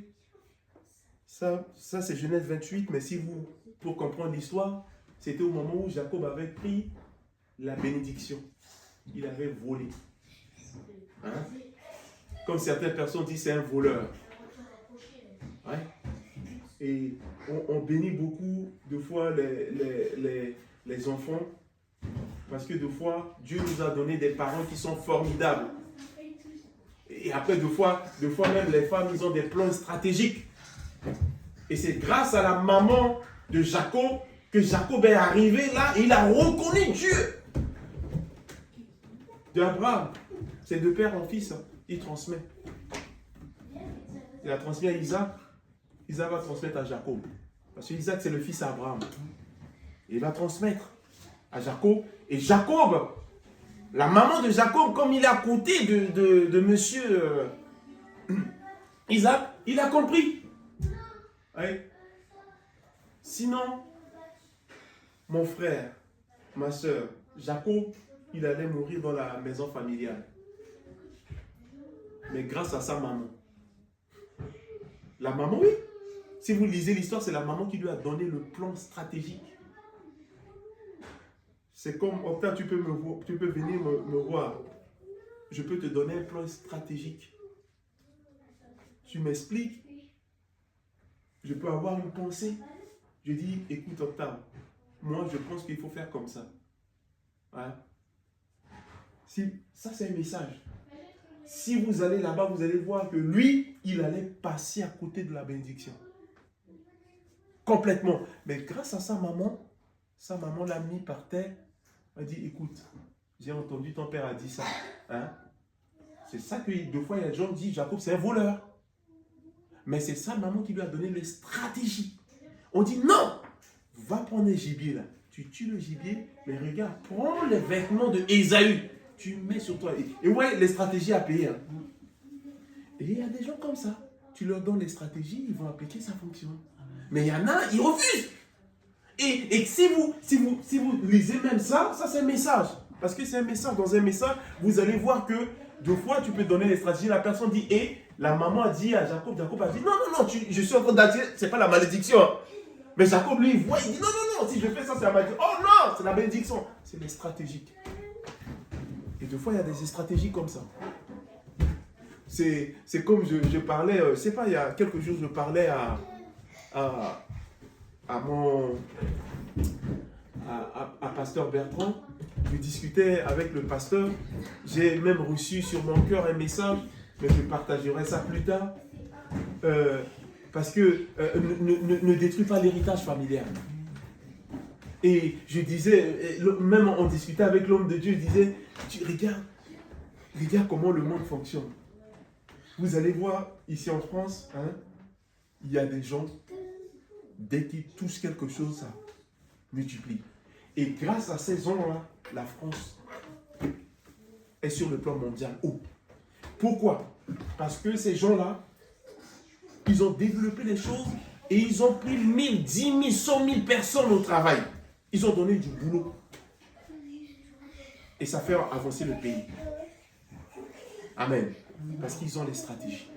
Ça c'est Genèse 28, mais si vous, pour comprendre l'histoire, c'était au moment où Jacob avait pris la bénédiction. Il avait volé. Hein? Comme certaines personnes disent, c'est un voleur. Ouais. Et on bénit beaucoup, de fois, les enfants. Parce que, de fois, Dieu nous a donné des parents qui sont formidables. Et après, de fois même, les femmes, ils ont des plans stratégiques. Et c'est grâce à la maman de Jacob que Jacob est arrivé là et il a reconnu Dieu. D'Abraham, c'est de père en fils, hein. Il transmet. Il a transmis à Isaac. Isaac va transmettre à Jacob. Parce que Isaac, c'est le fils d'Abraham. Il va transmettre à Jacob. Et Jacob, la maman de Jacob, comme il est à côté de monsieur Isaac, il a compris. Ouais. Sinon, mon frère, ma soeur, Jacob, il allait mourir dans la maison familiale. Mais grâce à sa maman. La maman, oui. Si vous lisez l'histoire, c'est la maman qui lui a donné le plan stratégique. C'est comme, Octave, tu peux venir me voir. Je peux te donner un plan stratégique. Tu m'expliques. Je peux avoir une pensée. Je dis, écoute Octave, moi je pense qu'il faut faire comme ça. Voilà. Ça c'est un message. Si vous allez là-bas, vous allez voir que lui, il allait passer à côté de la bénédiction. Complètement. Mais grâce à sa maman l'a mis par terre. Elle a dit, écoute, j'ai entendu ton père a dit ça. Hein? C'est ça que deux fois, il y a des gens qui disent, Jacob, c'est un voleur. Mais c'est sa maman qui lui a donné les stratégies. On dit, non, va prendre les gibiers là. Tu tues le gibier, mais regarde, prends les vêtements de Ésaü. Tu mets sur toi. Et ouais, les stratégies à payer. Hein. Et il y a des gens comme ça. Tu leur donnes les stratégies, ils vont appliquer, ça fonctionne. Mais il y en a, ils refusent. Et si vous lisez même ça c'est un message. Parce que c'est un message. Dans un message, vous allez voir que deux fois, tu peux donner les stratégies. La personne dit, et la maman a dit à Jacob, Jacob a dit, non, je suis en train d'attirer, c'est pas la malédiction. Mais Jacob, lui, il voit, il dit, non, si je fais ça, c'est la malédiction. Oh non, c'est la bénédiction. C'est les stratégiques. Et deux fois, il y a des stratégies comme ça. C'est comme je parlais, c'est pas, il y a quelques jours, je parlais à pasteur Bertrand. Je discutais avec le pasteur. J'ai même reçu sur mon cœur un message, mais je partagerai ça plus tard. Parce que ne détruis pas l'héritage familial. Et je disais, même on discutait avec l'homme de Dieu, je disais, regarde comment le monde fonctionne. Vous allez voir, ici en France, hein, il y a des gens, dès qu'ils touchent quelque chose, ça multiplie. Et grâce à ces gens-là, la France est sur le plan mondial haut. Pourquoi? Parce que ces gens-là, ils ont développé les choses et ils ont pris 1000, 10 000, 100 000 personnes au travail. Ils ont donné du boulot. Et ça fait avancer le pays. Amen. Parce qu'ils ont les stratégies.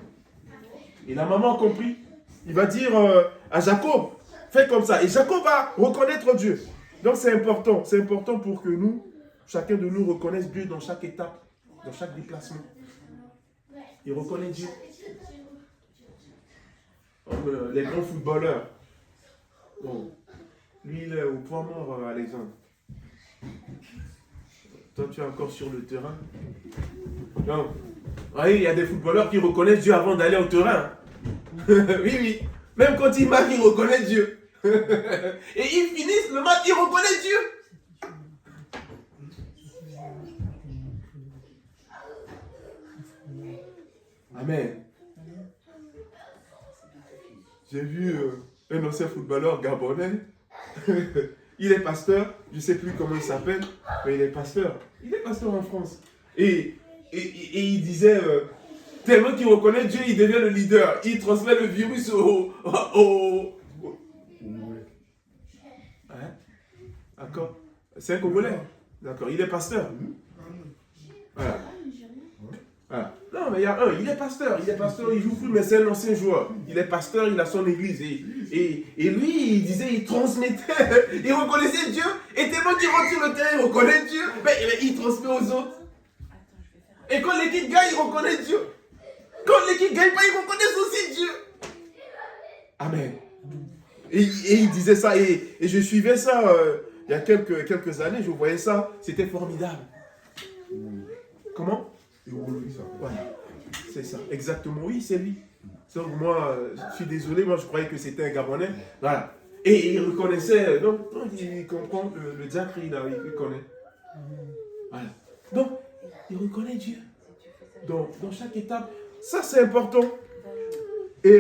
Et la maman a compris. Il va dire à Jacob, fais comme ça. Et Jacob va reconnaître Dieu. Donc c'est important. C'est important pour que nous, chacun de nous reconnaisse Dieu dans chaque étape, dans chaque déplacement. Il reconnaît Dieu. Les grands footballeurs. Bon, lui, il est au point mort, Alexandre. Toi, tu es encore sur le terrain. Non. Oui, il y a des footballeurs qui reconnaissent Dieu avant d'aller au terrain. Oui. Même quand ils marquent, ils reconnaissent Dieu. Et ils finissent le match, ils reconnaissent Dieu. Amen. J'ai vu un ancien footballeur gabonais. Il est pasteur, je ne sais plus comment il s'appelle, mais il est pasteur. Il est pasteur en France. Et il disait, tellement qu'il reconnaît Dieu, il devient le leader. Il transmet le virus Hein? D'accord. C'est un Congolais. D'accord. Il est pasteur. Voilà. Voilà. Non, mais il y a un, il est pasteur, il joue plus, mais c'est un ancien joueur. Il est pasteur, il a son église. Et lui, il disait, il transmettait, il reconnaissait Dieu, et tellement qu'il rentre sur le terrain, il reconnaît Dieu, mais il transmet aux autres. Et quand l'équipe gagne, il reconnaît Dieu. Quand l'équipe ne gagne pas, ils reconnaissent aussi Dieu. Amen. Et il disait ça, et je suivais ça il y a quelques années, je voyais ça, c'était formidable. Comment? Voilà, c'est ça, exactement, oui, c'est lui. Donc moi, je suis désolé, moi je croyais que c'était un Gabonais. Voilà. Et il reconnaissait, non, il comprend, le diacre, il connaît. Voilà. Donc, il reconnaît Dieu. Donc, dans chaque étape, ça c'est important. Et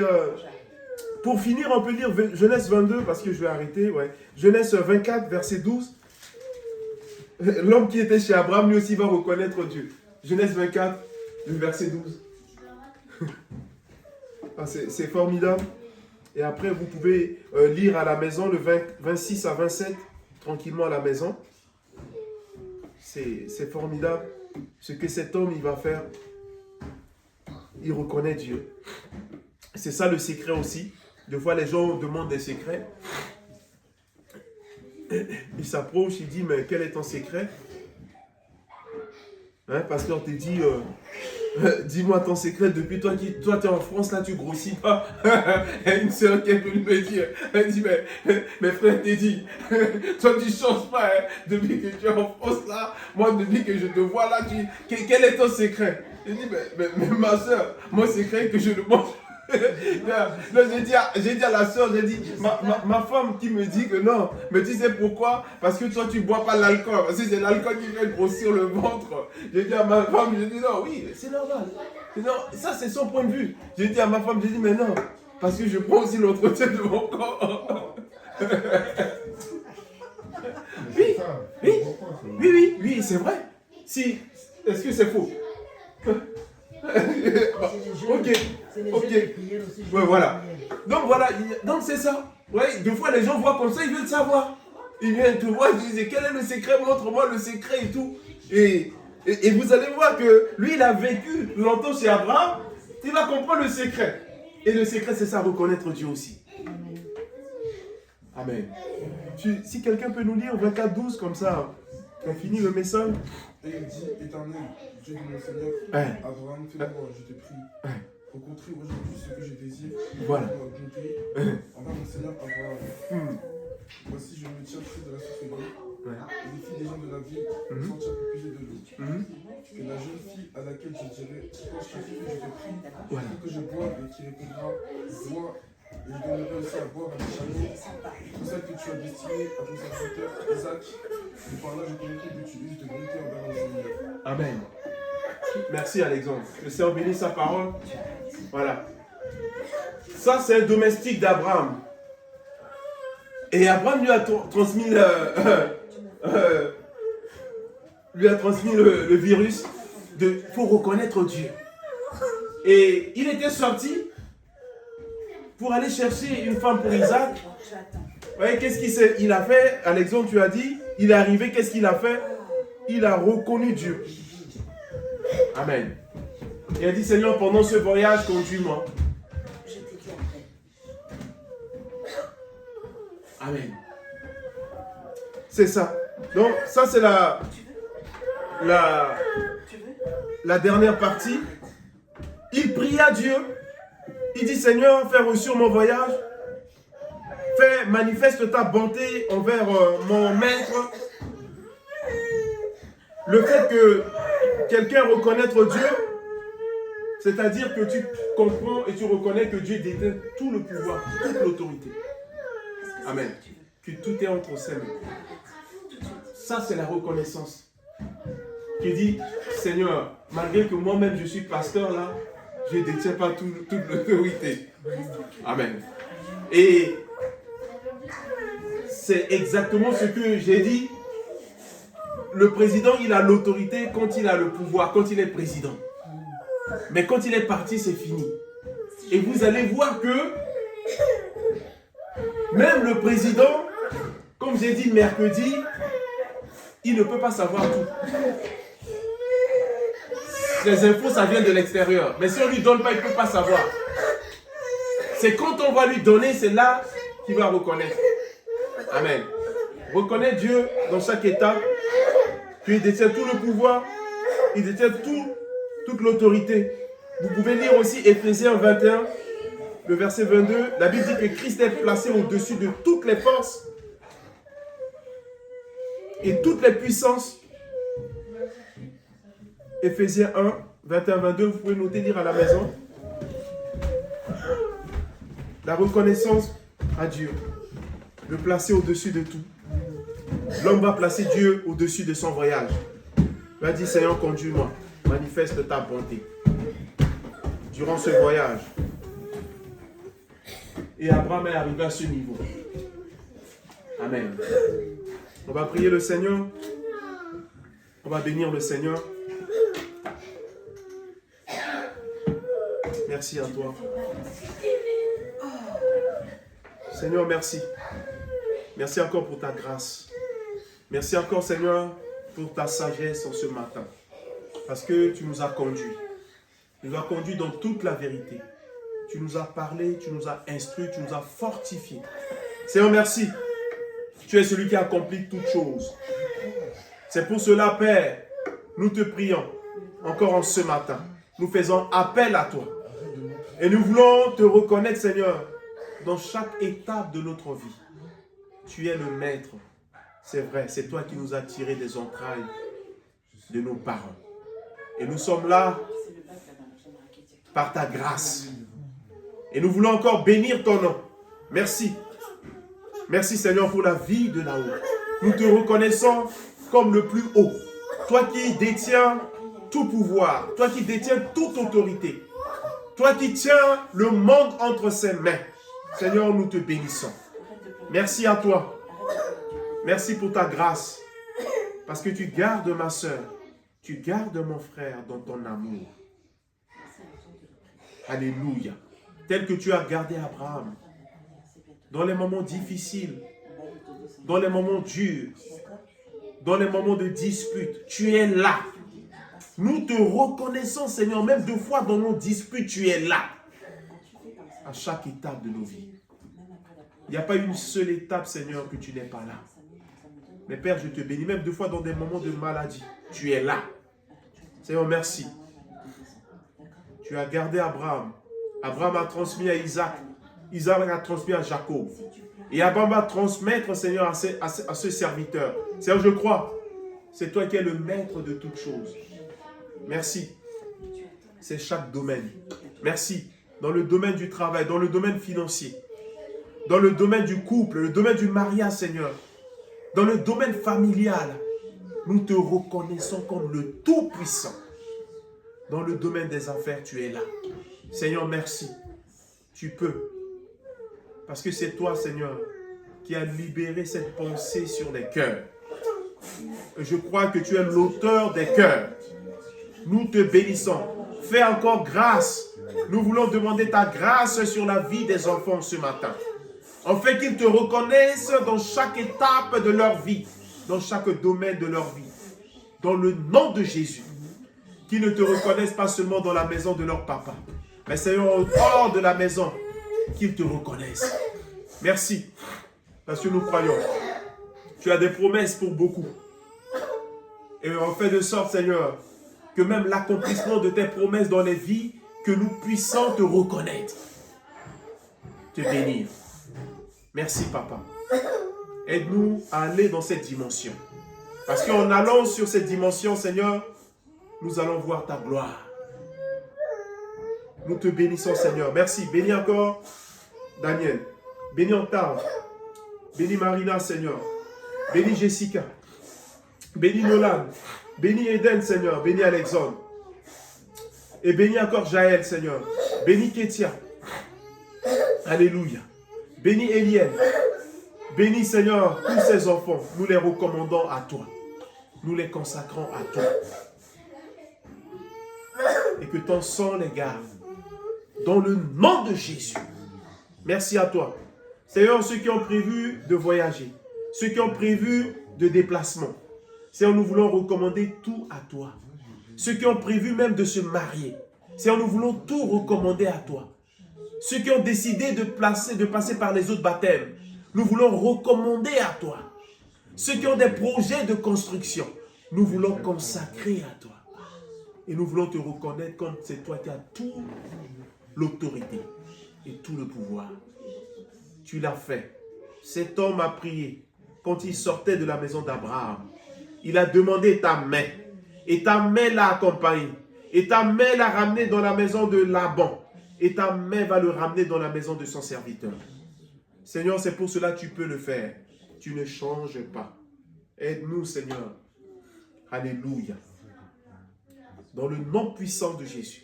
pour finir, on peut lire Genèse 22, parce que je vais arrêter. Ouais. Genèse 24, verset 12. L'homme qui était chez Abraham, lui aussi va reconnaître Dieu. Genèse 24, le verset 12. Ah, c'est formidable. Et après, vous pouvez lire à la maison le 26 à 27, tranquillement à la maison. C'est formidable. Ce que cet homme, il va faire, il reconnaît Dieu. C'est ça le secret aussi. Des fois, les gens demandent des secrets. Il s'approche, il dit, mais quel est ton secret? Hein, pasteur te dit, dis-moi ton secret, depuis toi tu es en France, là tu grossis pas. Une soeur qui est venue me dire, elle dit, mais frère t'es dit, toi tu changes pas, hein, depuis que tu es en France là, moi depuis que je te vois là, quel est ton secret? Je dis, mais ma soeur, mon secret est que je ne mange pas. J'ai dit à la soeur, j'ai dit, ma femme qui me dit que non, mais tu sais pourquoi? Parce que toi tu bois pas l'alcool, parce que c'est l'alcool qui fait grossir le ventre. J'ai dit à ma femme, j'ai dit non, oui, c'est normal. Non, ça c'est son point de vue. J'ai dit à ma femme, j'ai dit mais non, parce que je prends aussi l'entretien de mon corps. Oui, c'est vrai. Si, est-ce que c'est faux? Ok. Ouais, voilà. Donc voilà, donc c'est ça. Ouais, des fois les gens voient comme ça, ils veulent savoir. Ils viennent te voir, ils disent quel est le secret, montre-moi le secret et tout. Et vous allez voir que lui, il a vécu longtemps chez Abraham, il va comprendre le secret. Et le secret, c'est ça, reconnaître Dieu aussi. Amen. Si quelqu'un peut nous lire 24-12 comme ça, on finit le message. Et il dit, Éternel, Dieu de mon Seigneur, Abraham, fais-moi, je te prie, rencontrer aujourd'hui ce que je désire, voilà. Envers mon Seigneur Abraham. Voici, je me tiens près de la source d'eau, et les filles des gens de la ville sortir pour puiser de l'eau. Que la jeune fille à laquelle je dirai, penche ta fille, je te prie, que je bois, et qui répondra, bois, et je donnerai aussi à boire à mes chameaux, tout celle que tu as destinée à ton serviteur Isaac, et par là je connaîtrai que tu uses de bonté envers le Seigneur. Amen. Merci Alexandre. Le Seigneur bénisse sa parole. Voilà. Ça c'est un domestique d'Abraham. Et Abraham lui a transmis le virus de faut reconnaître Dieu. Et il était sorti pour aller chercher une femme pour Isaac. Vous voyez, qu'est-ce qu'il a fait? Alexandre, tu as dit, il est arrivé, qu'est-ce qu'il a fait? Il a reconnu Dieu. Amen. Il a dit, Seigneur, pendant ce voyage, conduis-moi. Amen. C'est ça. Donc, ça, c'est la dernière partie. Il pria Dieu. Il dit, Seigneur, fais réussir mon voyage. Manifeste ta bonté envers mon maître. Le fait que quelqu'un reconnaisse Dieu, c'est-à-dire que tu comprends et tu reconnais que Dieu détient tout le pouvoir, toute l'autorité. Amen. Que tout est entre ses mains. Ça, c'est la reconnaissance. Qui dit, Seigneur, malgré que moi-même je suis pasteur là, je ne détiens pas toute l'autorité. Amen. Et c'est exactement ce que j'ai dit. Le président, il a l'autorité quand il a le pouvoir, quand il est président. Mais quand il est parti, c'est fini. Et vous allez voir que même le président, comme j'ai dit mercredi, il ne peut pas savoir tout. Les infos, ça vient de l'extérieur. Mais si on ne lui donne pas, il ne peut pas savoir. C'est quand on va lui donner, c'est là qu'il va reconnaître. Amen. Reconnaît Dieu dans chaque étape. Puis il détient tout le pouvoir. Il détient toute l'autorité. Vous pouvez lire aussi Éphésiens 21, le verset 22, la Bible dit que Christ est placé au-dessus de toutes les forces et toutes les puissances. Éphésiens 1, 21-22, vous pouvez noter, lire à la maison. La reconnaissance à Dieu, le placer au-dessus de tout. L'homme va placer Dieu au-dessus de son voyage. Il va dire, Seigneur, conduis-moi, manifeste ta bonté durant ce voyage. Et Abraham est arrivé à ce niveau. Amen. On va prier le Seigneur. On va bénir le Seigneur. Merci à toi. Seigneur, merci. Merci encore pour ta grâce. Merci encore, Seigneur, pour ta sagesse en ce matin. Parce que tu nous as conduits. Tu nous as conduits dans toute la vérité. Tu nous as parlé, tu nous as instruits, tu nous as fortifiés. Seigneur, merci. Tu es celui qui accomplit toutes choses. C'est pour cela, Père, nous te prions encore en ce matin. Nous faisons appel à toi. Et nous voulons te reconnaître, Seigneur, dans chaque étape de notre vie. Tu es le maître. C'est vrai, c'est toi qui nous as tirés des entrailles de nos parents. Et nous sommes là par ta grâce. Et nous voulons encore bénir ton nom. Merci. Merci, Seigneur, pour la vie de là-haut. Nous te reconnaissons comme le plus haut. Toi qui détiens tout pouvoir. Toi qui détiens toute autorité. Toi qui tiens le monde entre ses mains. Seigneur, nous te bénissons. Merci à toi. Merci pour ta grâce. Parce que tu gardes ma soeur. Tu gardes mon frère dans ton amour. Alléluia. Tel que tu as gardé Abraham. Dans les moments difficiles. Dans les moments durs. Dans les moments de dispute. Tu es là. Nous te reconnaissons, Seigneur. Même deux fois dans nos disputes, tu es là. À chaque étape de nos vies. Il n'y a pas une seule étape, Seigneur, que tu n'es pas là. Mais Père, je te bénis, même deux fois dans des moments de maladie, tu es là. Seigneur, merci. Tu as gardé Abraham. Abraham a transmis à Isaac. Isaac a transmis à Jacob. Et Abraham va transmettre, Seigneur, à ce serviteur. Seigneur, je crois, c'est toi qui es le maître de toutes choses. Merci. C'est chaque domaine. Merci. Dans le domaine du travail, dans le domaine financier, dans le domaine du couple, le domaine du mariage, Seigneur, dans le domaine familial, nous te reconnaissons comme le Tout-Puissant. Dans le domaine des affaires, tu es là. Seigneur, merci. Tu peux. Parce que c'est toi, Seigneur, qui as libéré cette pensée sur les cœurs. Et je crois que tu es l'auteur des cœurs. Nous te bénissons. Fais encore grâce. Nous voulons demander ta grâce sur la vie des enfants ce matin. En fait qu'ils te reconnaissent dans chaque étape de leur vie, dans chaque domaine de leur vie. Dans le nom de Jésus. Qu'ils ne te reconnaissent pas seulement dans la maison de leur papa, mais Seigneur, hors de la maison, qu'ils te reconnaissent. Merci, parce que nous croyons. Tu as des promesses pour beaucoup. Et on fait de sorte, Seigneur, que même l'accomplissement de tes promesses dans les vies, que nous puissions te reconnaître. Te bénir. Merci, Papa. Aide-nous à aller dans cette dimension. Parce qu'en allant sur cette dimension, Seigneur, nous allons voir ta gloire. Nous te bénissons, Seigneur. Merci. Bénis encore Daniel. Bénis Octave. Bénis Marina, Seigneur. Bénis Jessica. Bénis Nolan. Bénis Eden, Seigneur. Bénis Alexandre. Et bénis encore Jaël, Seigneur. Bénis Kétia. Alléluia. Bénis Eliel. Bénis, Seigneur, tous ces enfants. Nous les recommandons à toi. Nous les consacrons à toi. Et que ton sang les garde. Dans le nom de Jésus. Merci à toi. Seigneur, ceux qui ont prévu de voyager, ceux qui ont prévu de déplacement, Seigneur, nous voulons recommander tout à toi. Ceux qui ont prévu même de se marier, Seigneur, nous voulons tout recommander à toi. Ceux qui ont décidé de passer par les autres baptêmes, nous voulons recommander à toi. Ceux qui ont des projets de construction, nous voulons consacrer à toi. Et nous voulons te reconnaître comme c'est toi qui as toute l'autorité. et tout le pouvoir. Tu l'as fait. Cet homme a prié quand il sortait de la maison d'Abraham. Il a demandé ta main. Et ta main l'a accompagné. Et ta main l'a ramené dans la maison de Laban. Et ta main va le ramener dans la maison de son serviteur. Seigneur, c'est pour cela que tu peux le faire. Tu ne changes pas. Aide-nous, Seigneur. Alléluia. Dans le nom puissant de Jésus,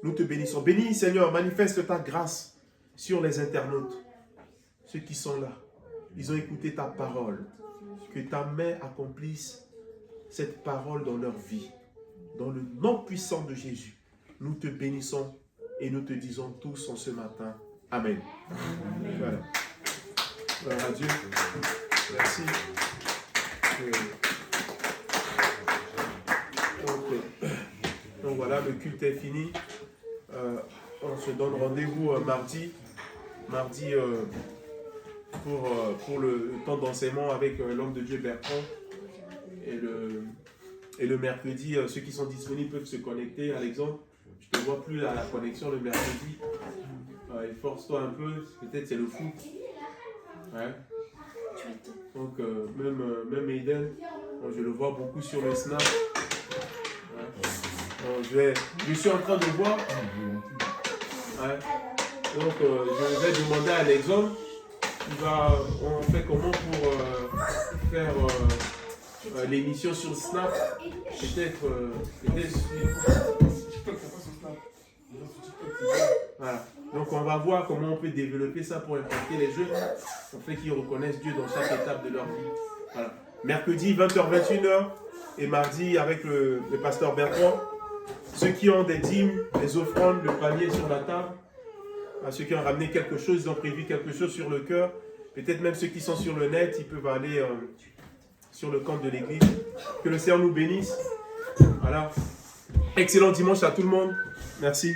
nous te bénissons. Bénis, Seigneur, manifeste ta grâce sur les internautes. Ceux qui sont là, ils ont écouté ta parole. Que ta main accomplisse cette parole dans leur vie. Dans le nom puissant de Jésus, nous te bénissons et nous te disons tous en ce matin. Amen. Amen. Voilà. Gloire à Dieu. Merci. Donc voilà, le culte est fini. On se donne rendez-vous mardi. Mardi pour le temps d'enseignement avec l'homme de Dieu Bertrand. Et le mercredi, ceux qui sont disponibles peuvent se connecter. Alexandre, je ne te vois plus à la connexion le mercredi. Force-toi un peu, peut-être c'est le foot. Ouais. Donc même Aiden, je le vois beaucoup sur le snap. Ouais. Je suis en train de voir. Ouais. Donc je vais demander à Alexandre, on fait comment pour faire l'émission sur Snap. Peut-être voilà. Donc on va voir comment on peut développer ça pour impacter les jeunes, pour faire qu'ils reconnaissent Dieu dans chaque étape de leur vie. Voilà. Mercredi 20h-21h et mardi avec le pasteur Bertrand. Ceux qui ont des dîmes, des offrandes, le panier sur la table, ceux qui ont ramené quelque chose, ils ont prévu quelque chose sur le cœur. Peut-être même ceux qui sont sur le net, ils peuvent aller sur le compte de l'église. Que le Seigneur nous bénisse. Voilà. Excellent dimanche à tout le monde. Merci.